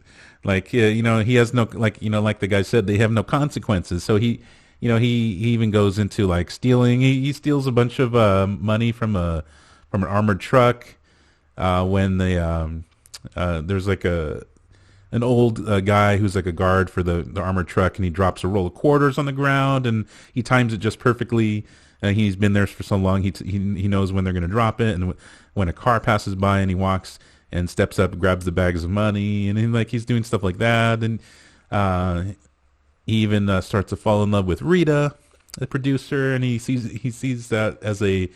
Like, he has no, like the guy said, they have no consequences. So he even goes into, like, stealing. He steals a bunch of money from an armored truck when there's like an old guy who's like a guard for the armored truck, and he drops a roll of quarters on the ground, and he times it just perfectly. He's been there for so long, he knows when they're going to drop it, and when a car passes by, and he walks and steps up, grabs the bags of money, and he's doing stuff like that, and he even starts to fall in love with Rita, the producer, and he sees that as a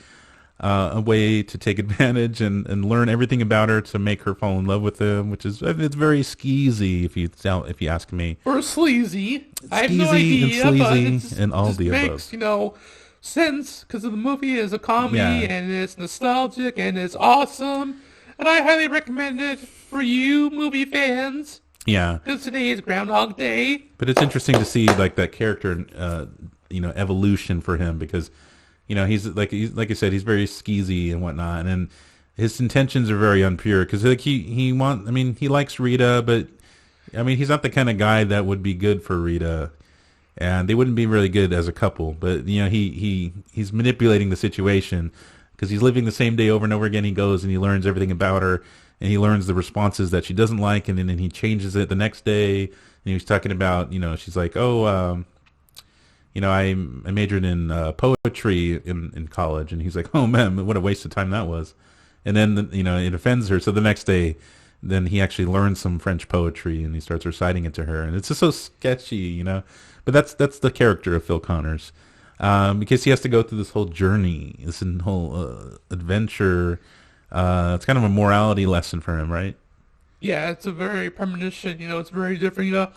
way to take advantage and learn everything about her to make her fall in love with him, which is, it's very skeezy if you ask me. Or sleazy. I have no idea, and but sleazy and all the makes, above. Sense because the movie is a comedy and it's nostalgic and it's awesome, and I highly recommend it for you movie fans. Yeah. Because today is Groundhog Day. But it's interesting to see like that character, evolution for him because. He's like I said, he's very skeezy and whatnot, and his intentions are very unpure because like he likes Rita, but I mean he's not the kind of guy that would be good for Rita, and they wouldn't be really good as a couple. But he's manipulating the situation because he's living the same day over and over again. He goes and he learns everything about her, and he learns the responses that she doesn't like, and then he changes it the next day. And he was talking about, she's like, I majored in poetry in college, and he's like, oh man, what a waste of time that was. And then it offends her, so the next day, then he actually learns some French poetry and he starts reciting it to her, and it's just so sketchy, But that's the character of Phil Connors, because he has to go through this whole journey, this whole adventure. It's kind of a morality lesson for him, right? Yeah, it's a very premonition. It's very different.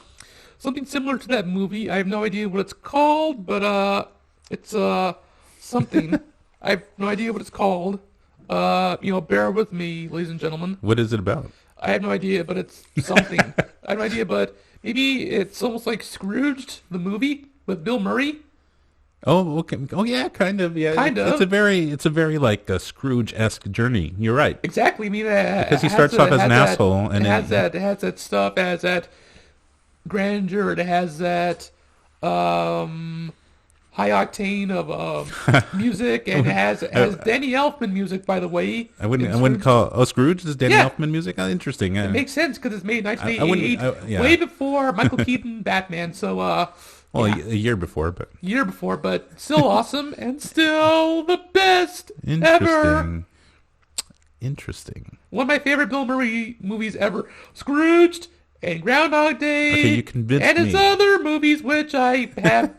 Something similar to that movie. I have no idea what it's called, but it's something. I have no idea what it's called. Bear with me, ladies and gentlemen. What is it about? I have no idea, but it's something. I have no idea, but maybe it's almost like Scrooged, the movie with Bill Murray. Oh, okay. Oh, yeah, kind of. Yeah, kind of. It's a very like a Scrooge-esque journey. You're right. Exactly. I mean, because he starts off as an asshole, and it has that stuff. It has that grandeur. It has that high octane of music, and it has Danny Elfman music. By the way, I wouldn't call Scrooge is Danny Elfman music. Oh, interesting. It makes sense because it's made in 1988, way before Michael Keaton Batman. So. Well, a year before, but still awesome and still the best ever. Interesting. One of my favorite Bill Murray movies ever: Scrooged and Groundhog Day. Okay, you convinced me. And his other movies, which I have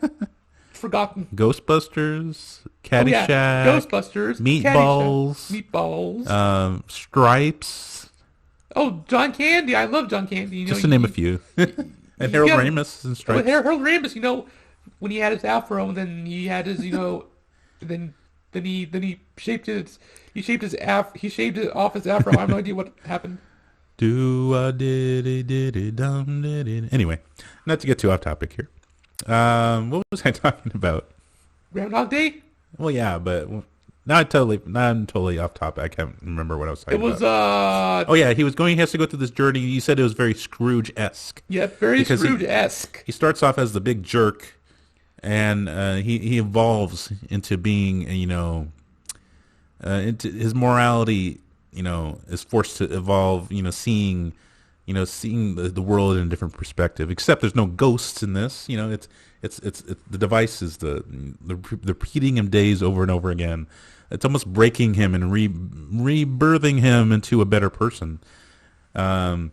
forgotten. Ghostbusters, Caddyshack, Ghostbusters, Meatballs, Stripes. Oh, John Candy! I love John Candy. Just to name a few. And Harold Ramis and Stripes. Harold Ramis, when he had his afro, and then he had his, then he shaved it off his afro. I have no idea what happened. Anyway, not to get too off topic here. What was I talking about? Groundhog Day? Well, yeah, but I'm totally off topic. I can't remember what I was talking about. Oh yeah, he has to go through this journey. You said it was very Scrooge-esque. Yeah, very Scrooge-esque. He starts off as the big jerk, and he evolves into being, into his morality, is forced to evolve, seeing the world in a different perspective. Except there's no ghosts in this. It's the device is the repeating him days over and over again. It's almost breaking him and rebirthing him into a better person. So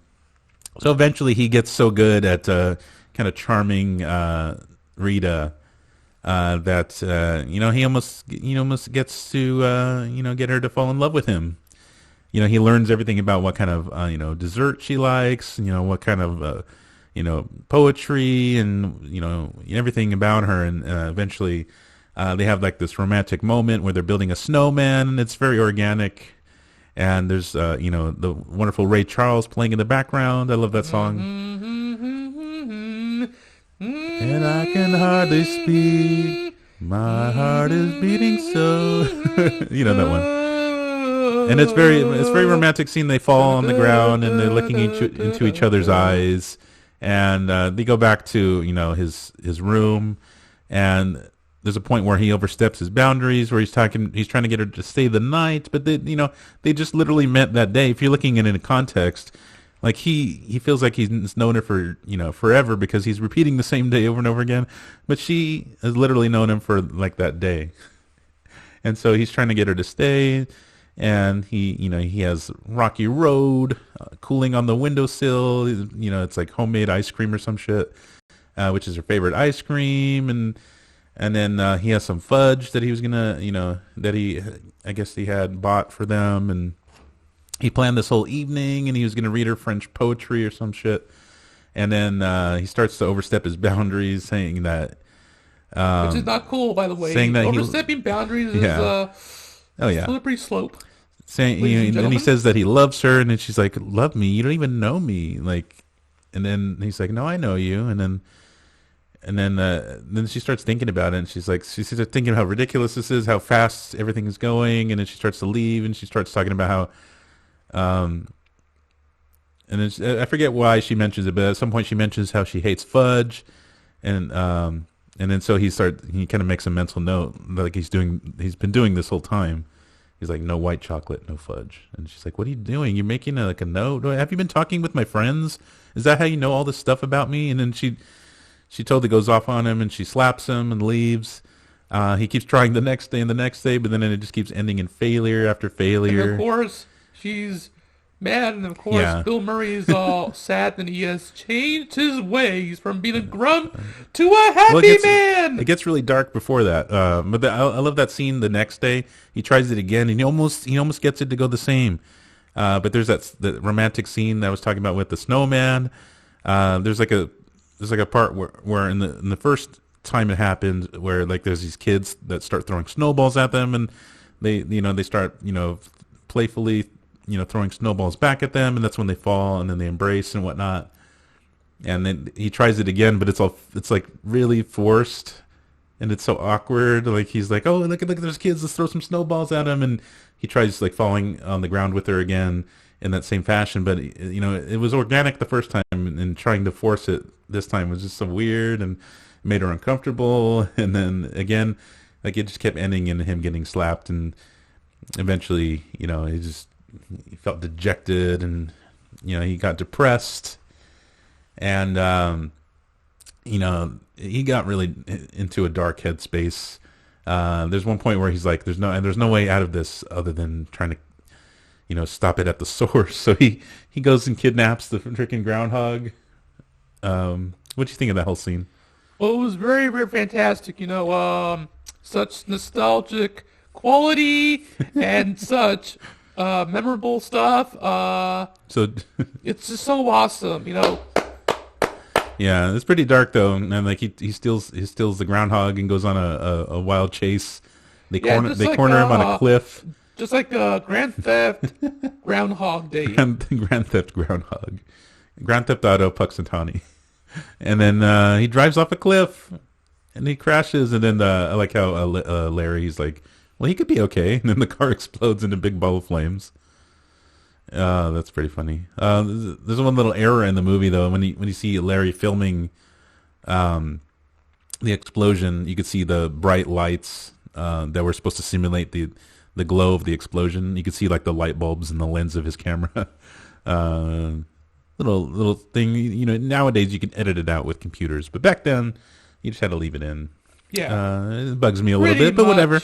eventually he gets so good at kind of charming Rita that he almost gets to get her to fall in love with him. He learns everything about what kind of dessert she likes, what kind of poetry and everything about her, and eventually they have like this romantic moment where they're building a snowman, and it's very organic. And there's the wonderful Ray Charles playing in the background. I love that song. And I can hardly speak. My heart is beating so. You know that one. And it's very romantic scene. They fall on the ground and they're looking into each other's eyes. And they go back to his room, and there's a point where he oversteps his boundaries, where he's trying to get her to stay the night, but they just literally met that day. If you're looking at it in context, like he feels like he's known her for forever because he's repeating the same day over and over again, but she has literally known him for like that day, and so he's trying to get her to stay. And he has Rocky Road cooling on the windowsill. It's like homemade ice cream or some shit, which is her favorite ice cream. And then he has some fudge that he was gonna, I guess he had bought for them. And he planned this whole evening, and he was gonna read her French poetry or some shit. And then he starts to overstep his boundaries, saying that, which is not cool, by the way. Saying that overstepping boundaries is slippery slope. Saying, and he says that he loves her, and then she's like, "Love me? You don't even know me." Like, and then he's like, "No, I know you." And then she starts thinking about it, and she starts thinking how ridiculous this is, how fast everything is going, and then she starts to leave, and she starts talking about how, and then I forget why she mentions it, but at some point she mentions how she hates fudge, and then so he kind of makes a mental note, like he's been doing this whole time. He's like, no white chocolate, no fudge. And she's like, what are you doing? You're making like a note? Have you been talking with my friends? Is that how you know all this stuff about me? And then she totally goes off on him, and she slaps him and leaves. He keeps trying the next day and the next day, but then it just keeps ending in failure after failure. And of course, she's mad, and of course, Yeah. Bill Murray is all sad that he has changed his ways from being a grump to a happy man. It gets really dark before that. I love that scene the next day. He tries it again, and he almost gets it to go the same. But there's the romantic scene that I was talking about with the snowman. There's like a part where in the first time it happened, where like there's these kids that start throwing snowballs at them, and they start playfully throwing snowballs back at them, and that's when they fall, and then they embrace and whatnot. And then he tries it again, but it's like really forced, and it's so awkward. Like he's like, oh, look at those kids, let's throw some snowballs at them, and he tries like falling on the ground with her again in that same fashion. But it was organic the first time, and trying to force it this time was just so weird and made her uncomfortable. And then again, like it just kept ending in him getting slapped, and eventually, he felt dejected, and he got depressed, and he got really into a dark headspace. There's one point where he's like, there's no way out of this other than trying to stop it at the source. So he goes and kidnaps the freaking groundhog. What do you think of that whole scene? Well, it was very, very fantastic. Such nostalgic quality and such memorable stuff. So It's just so awesome. yeah, it's pretty dark though, and like he steals the groundhog and goes on a wild chase. They corner him on a cliff. Just like Grand Theft Groundhog Day. Grand Theft Groundhog, Grand Theft Auto Puxatawny, and then he drives off a cliff, and he crashes, and then I like how Larry's like, well, he could be okay, and then the car explodes in a big ball of flames. That's pretty funny. There's one little error in the movie though. When you see Larry filming the explosion, you could see the bright lights that were supposed to simulate the glow of the explosion. You could see like the light bulbs in the lens of his camera. Little thing. Nowadays you can edit it out with computers, but back then you just had to leave it in. Yeah. It bugs me a little bit, but whatever.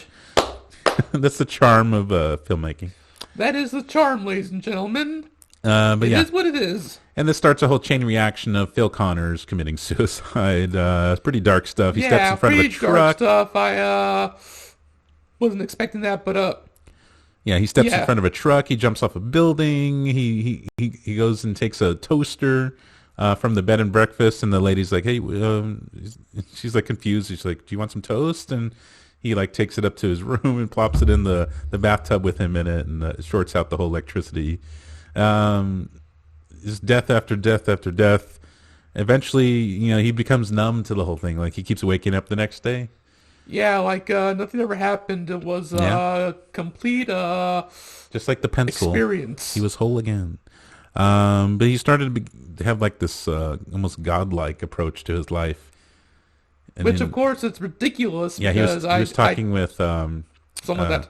That's the charm of filmmaking. That is the charm, ladies and gentlemen. But It is what it is. And this starts a whole chain reaction of Phil Connors committing suicide. It's pretty dark stuff. He steps in front of a pretty truck. dark stuff. I wasn't expecting that, but Yeah, he steps in front of a truck. He jumps off a building. He goes and takes a toaster from the bed and breakfast, and the lady's like, "Hey," she's like confused. She's like, "Do you want some toast?" And he like takes it up to his room and plops it in the bathtub with him in it, and shorts out the whole electricity. Just death after death after death. Eventually, he becomes numb to the whole thing. Like he keeps waking up the next day. yeah, like nothing ever happened. It was a complete Just like the pencil experience. he was whole again. But he started to have like this almost godlike approach to his life. And Which, then, of course, it's ridiculous. yeah, he was talking with something like that.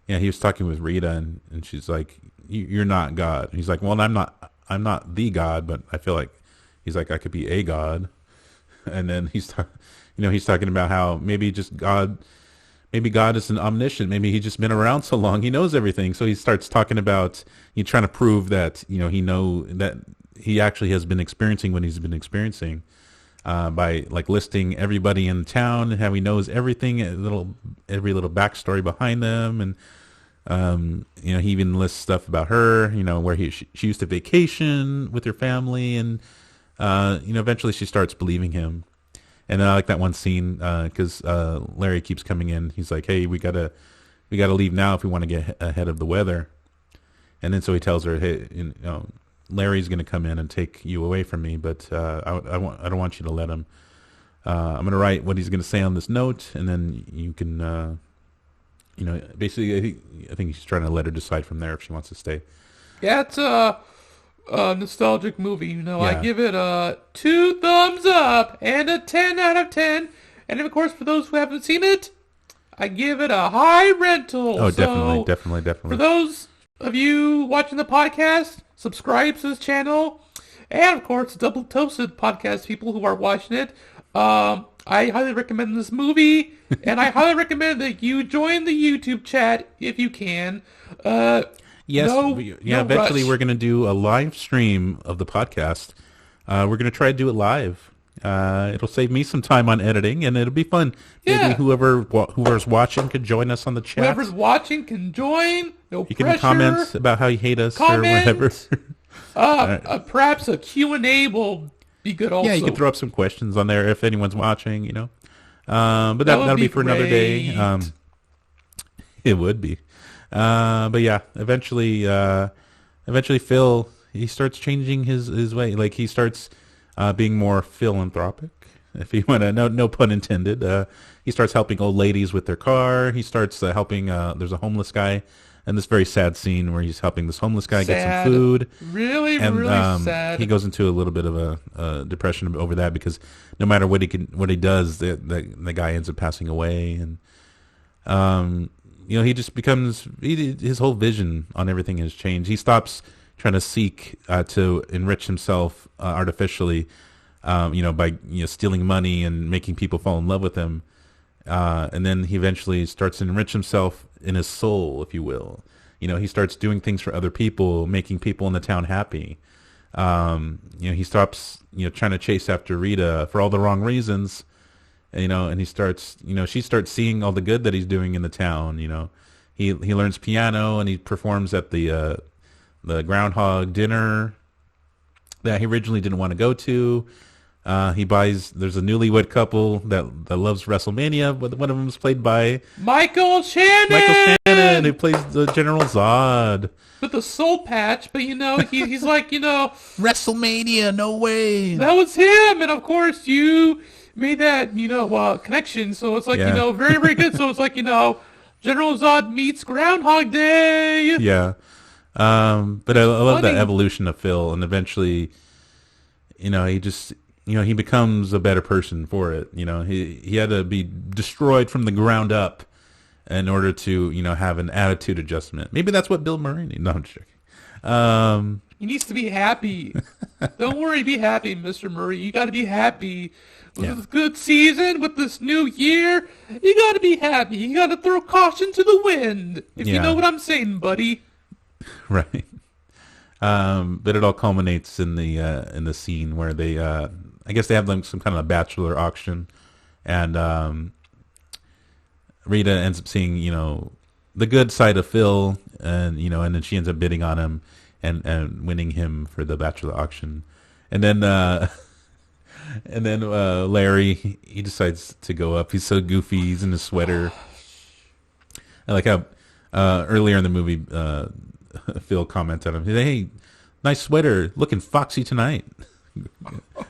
yeah, he was talking with Rita, and she's like, "You're not God." And he's like, "Well, I'm not the God, but I feel like," he's like, "I could be a God." And then he's talking about how maybe God isn't omniscient. Maybe he's just been around so long, he knows everything. So he starts talking about trying to prove that that he actually has been experiencing what he's been experiencing. By like listing everybody in town and how he knows everything, every little backstory behind them, and he even lists stuff about her, where she used to vacation with her family, and eventually she starts believing him. And then I like that one scene because Larry keeps coming in. He's like, "Hey, we gotta leave now if we want to get ahead of the weather." And then so he tells her, "Hey, Larry's going to come in and take you away from me, but I don't want you to let him. I'm going to write what he's going to say on this note, and then you can, basically, I think he's trying to let her decide from there if she wants to stay." Yeah, it's a nostalgic movie. Yeah. I give it a 2 thumbs up and a 10 out of 10. And of course, for those who haven't seen it, I give it a high rental. Oh, So, definitely. for those of you watching the podcast, subscribe to this channel. And, of course, Double Toasted podcast people who are watching it. I highly recommend this movie. And I highly recommend that you join the YouTube chat if you can. Yes, no eventually rush. we're going to do a live stream of the podcast. We're going to try to do it live. It'll save me some time on editing, and it'll be fun. Yeah. Maybe whoever's watching could join us on the chat. Whoever's watching can join. No You pressure. can comment about how you hate us or Comment. whatever. Perhaps a Q&A will be good also. Yeah, you can throw up some questions on there if anyone's watching, you know. But That would that'll be be for another day. great. It would be. But yeah, eventually Phil, he starts changing his way. Like he starts being more philanthropic, if you want to. No pun intended. He starts helping old ladies with their car. He starts helping. There's a homeless guy, and this very sad scene where he's helping this homeless guy get Sad. some food. Really, And really sad. he goes into a little bit of a depression over that because no matter what he does, the guy ends up passing away, and he just becomes his whole vision on everything has changed. He stops trying to seek to enrich himself artificially, by stealing money and making people fall in love with him, and then he eventually starts to enrich himself in his soul, if you will. He starts doing things for other people, making people in the town happy. He stops trying to chase after Rita for all the wrong reasons. And he starts, she starts seeing all the good that he's doing in the town. He learns piano and he performs at the Groundhog dinner that he originally didn't want to go to. There's a newlywed couple that loves WrestleMania, but one of them is played by Michael Shannon! who plays the General Zod. With the soul patch, but he's like, WrestleMania, no way. that was him, and of course you made that, connection, so it's like, Yeah. very, very good, so it's like, General Zod meets Groundhog Day! Yeah. But I love that Funny. evolution of Phil, and eventually, he just, he becomes a better person for it. He had to be destroyed from the ground up in order to, have an attitude adjustment. Maybe that's what Bill Murray needs. No, I'm just joking. He needs to be happy. Don't worry, be happy, Mr. Murray. You gotta be happy. With Yeah. this good season, with this new year, you gotta be happy. You gotta throw caution to the wind. If you Yeah. know what I'm saying, buddy. Right. But it all culminates in the scene where they, I guess they have like some kind of a bachelor auction, and Rita ends up seeing, the good side of Phil, and and then she ends up bidding on him and winning him for the bachelor auction, and then Larry, he decides to go up. He's so goofy. He's in his sweater. I like how earlier in the movie, Phil comments on him. He's like, "Hey, nice sweater, looking foxy tonight."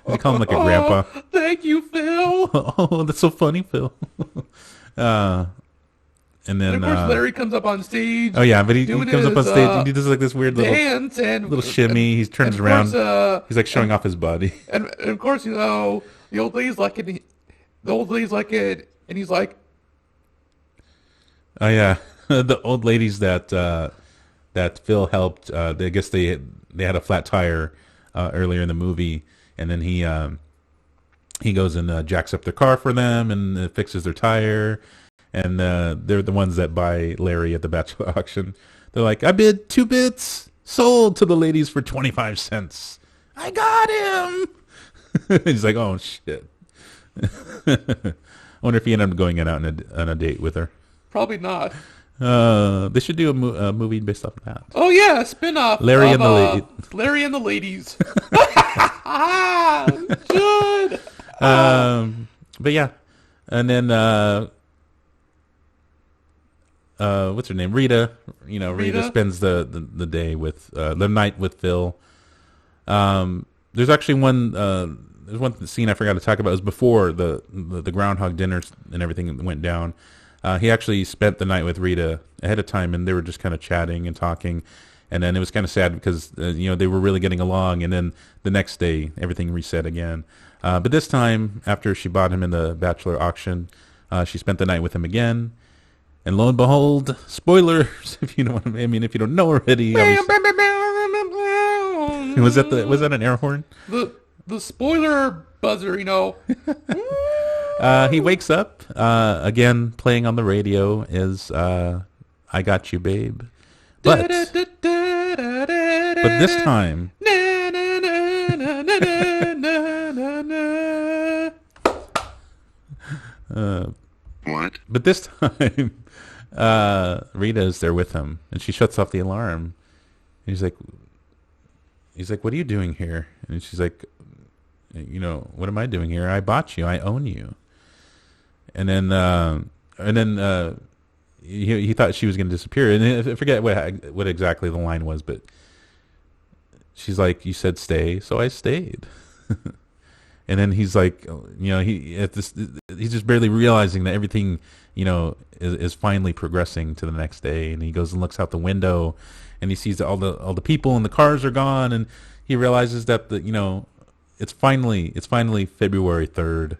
They call him like a grandpa. Oh, thank you, Phil. Oh, that's so funny, Phil. And then, And of course, Larry comes up on stage. oh yeah, but he doing comes up on his, stage and he does like this weird dance and little shimmy. He turns and of around. course, He's like showing off his body. and of course, the old lady's like it. The old lady's like it, and he's like, Oh yeah, the old ladies that Phil helped. I guess they had a flat tire earlier in the movie, and then he goes and jacks up their car for them and fixes their tire. And they're the ones that buy Larry at the bachelor auction. They're like, "I bid 2 bits, sold to the ladies for 25 cents. I got him." He's like, "Oh shit." I wonder if he ended up going out on a date with her. probably not. They should do a movie based off of that. Oh yeah, a spin-off. Larry of, and the Larry and the Ladies. Good. But yeah, and then what's her name? Rita. Rita Rita? spends the day with the night with Phil. There's actually there's one scene I forgot to talk about. It was before the Groundhog dinner and everything went down. He actually spent the night with Rita ahead of time, and they were just kind of chatting and talking. And then it was kind of sad because they were really getting along. And then the next day, everything reset again. But this time, after she bought him in the bachelor auction, she spent the night with him again. And lo and behold, spoilers, if you know what I mean, if you don't know already. Was that an air horn? The spoiler buzzer, He wakes up, again, playing on the radio is I Got You, Babe. But this time... What? But this time, Rita is there with him, and she shuts off the alarm. And he's like, "What are you doing here?" And she's like, "What am I doing here? I bought you. I own you." And then he thought she was going to disappear, and I forget what exactly the line was, but she's like, "You said stay, so I stayed." And then he's like, he's just barely realizing that everything, is finally progressing to the next day. And he goes and looks out the window, and he sees that all the people and the cars are gone, and he realizes that it's finally February 3rd,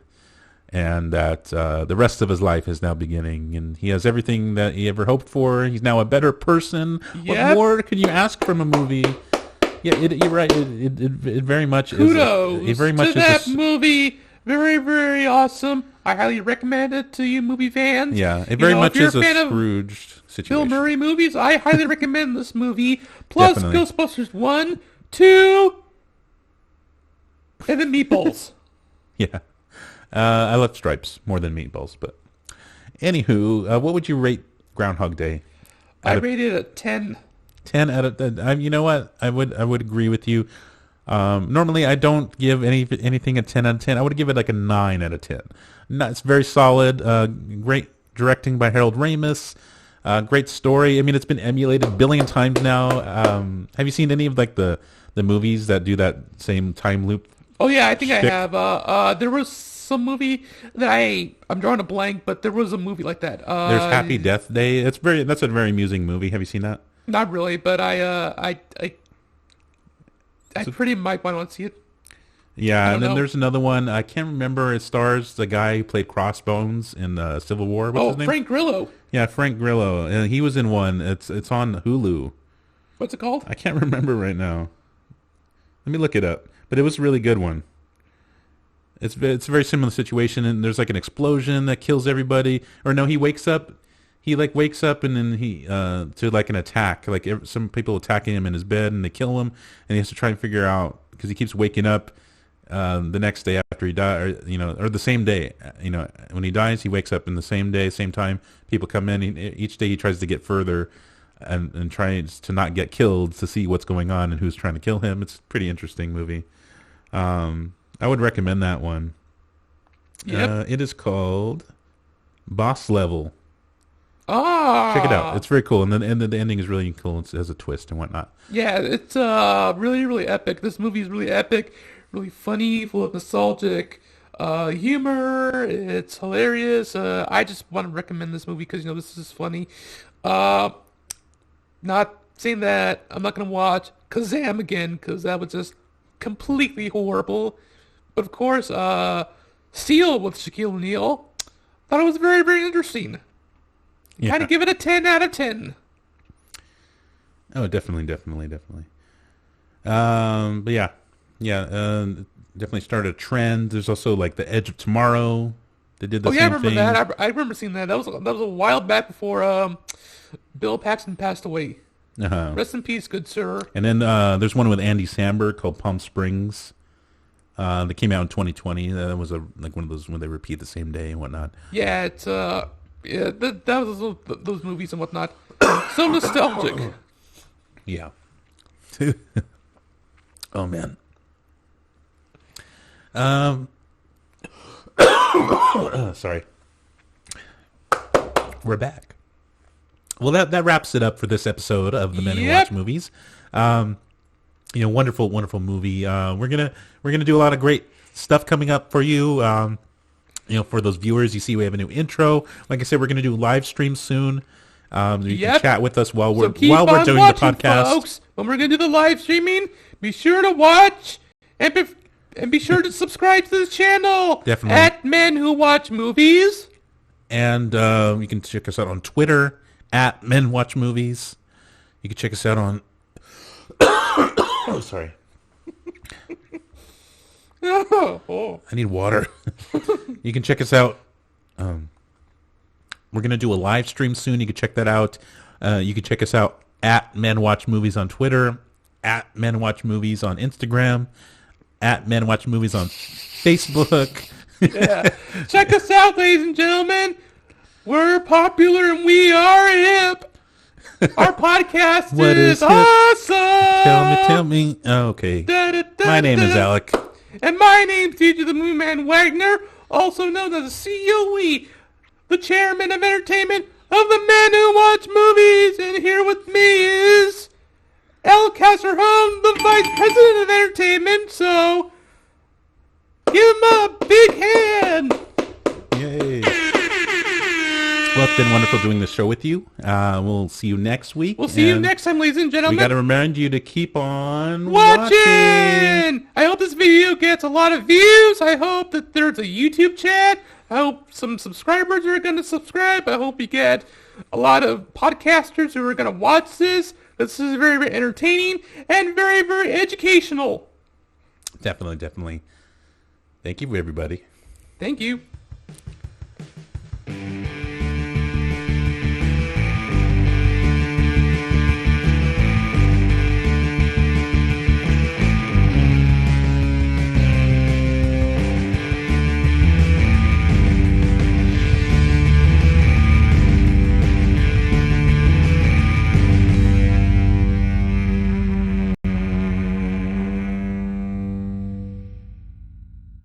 and that the rest of his life is now beginning, and he has everything that he ever hoped for. He's now a better person. What more can you ask from a movie? Yeah, you're right. It very much Kudos is. It very much to that movie. Very, very awesome. I highly recommend it to you movie fans. Yeah, it very much is a Scrooged situation. Bill Murray movies, I highly recommend this movie. Plus Definitely. Ghostbusters 1, 2, and then Meatballs. Yeah. I love Stripes more than Meatballs, but anywho, what would you rate Groundhog Day? I rated it a 10. 10 out of 10. You know what? I would agree with you. Normally, I don't give anything a 10 out of 10. I would give it like a 9 out of 10. It's very solid. Great directing by Harold Ramis. Great story. I mean, it's been emulated a billion times now. Have you seen any of like the movies that do that same time loop? Oh yeah, I think I have. There was some movie that I'm drawing a blank, but there was a movie like that. There's Happy Death Day. That's a very amusing movie. Have you seen that? Not really, but I pretty might want to see it. Yeah, and then there's another one. I can't remember. It stars the guy who played Crossbones in the Civil War. What's his name? Frank Grillo. Yeah, Frank Grillo. And he was in one. It's on Hulu. What's it called? I can't remember right now. Let me look it up. But it was a really good one. It's a very similar situation, and there's like an explosion that kills everybody. Or no, he wakes up. He wakes up and then he to like an attack. Like some people attacking him in his bed and they kill him, and he has to try and figure out because he keeps waking up the next day after he dies, or the same day. When he dies, he wakes up in the same day, same time. People come in. Each day he tries to get further and tries to not get killed to see what's going on and who's trying to kill him. It's a pretty interesting movie. I would recommend that one. Yep. It is called Boss Level. Ah, Check it out. It's very cool, and then the ending is really cool. It has a twist and whatnot. Yeah, it's really, really epic. This movie is really epic, really funny, full of nostalgic humor. It's hilarious. I just want to recommend this movie because this is funny. Not saying that I'm not gonna watch Kazam again because that was just completely horrible. But of course, Seal with Shaquille O'Neal, thought it was very, very interesting. Yeah. Kind of give it a 10 out of 10. Oh, definitely. But yeah, definitely started a trend. There's also like The Edge of Tomorrow. They did the same thing. I remember that. I remember seeing that. That was a while back before Bill Paxton passed away. Uh-huh. Rest in peace, good sir. And then there's one with Andy Samberg called Palm Springs. That came out in 2020. That was one of those when they repeat the same day and whatnot. Yeah, it's that was those movies and whatnot. So nostalgic. Yeah. Oh man. Sorry. We're back. Well, that wraps it up for this episode of The Men Who Watch Movies. Wonderful, wonderful movie. We're gonna do a lot of great stuff coming up for you. For those viewers, you see we have a new intro. Like I said, we're gonna do live streams soon. You can chat with us while we're doing the podcast. Folks, when we're gonna do the live streaming, be sure to watch and be sure to subscribe to the channel. Definitely. At Men Who Watch Movies. And you can check us out on Twitter at Men Watch Movies. You can check us out on... oh, sorry. Oh. I need water. You can check us out. We're going to do a live stream soon. You can check that out. You can check us out at Men Watch Movies on Twitter, at Men Watch Movies on Instagram, at Men Watch Movies on Facebook. Yeah. Check us out, ladies and gentlemen. We're popular and we are hip. Our podcast What is hip? awesome. Tell me. Oh, okay. My name is Alec. And my name's DJ the Moon Man Wagner, also known as COE, the chairman of entertainment of the Men Who Watch Movies. And here with me is El Casterhome, the vice president of entertainment. So give him a big hand. Yay. Well, it's been wonderful doing this show with you. We'll see you next week. We'll see you next time, ladies and We gentlemen. got to remind you to keep on watching. I hope this video gets a lot of views. I hope that there's a YouTube chat. I hope some subscribers are going to subscribe. I hope you get a lot of podcasters who are going to watch this. This is very, very entertaining and very, very educational. Definitely. Thank you, everybody. Thank you.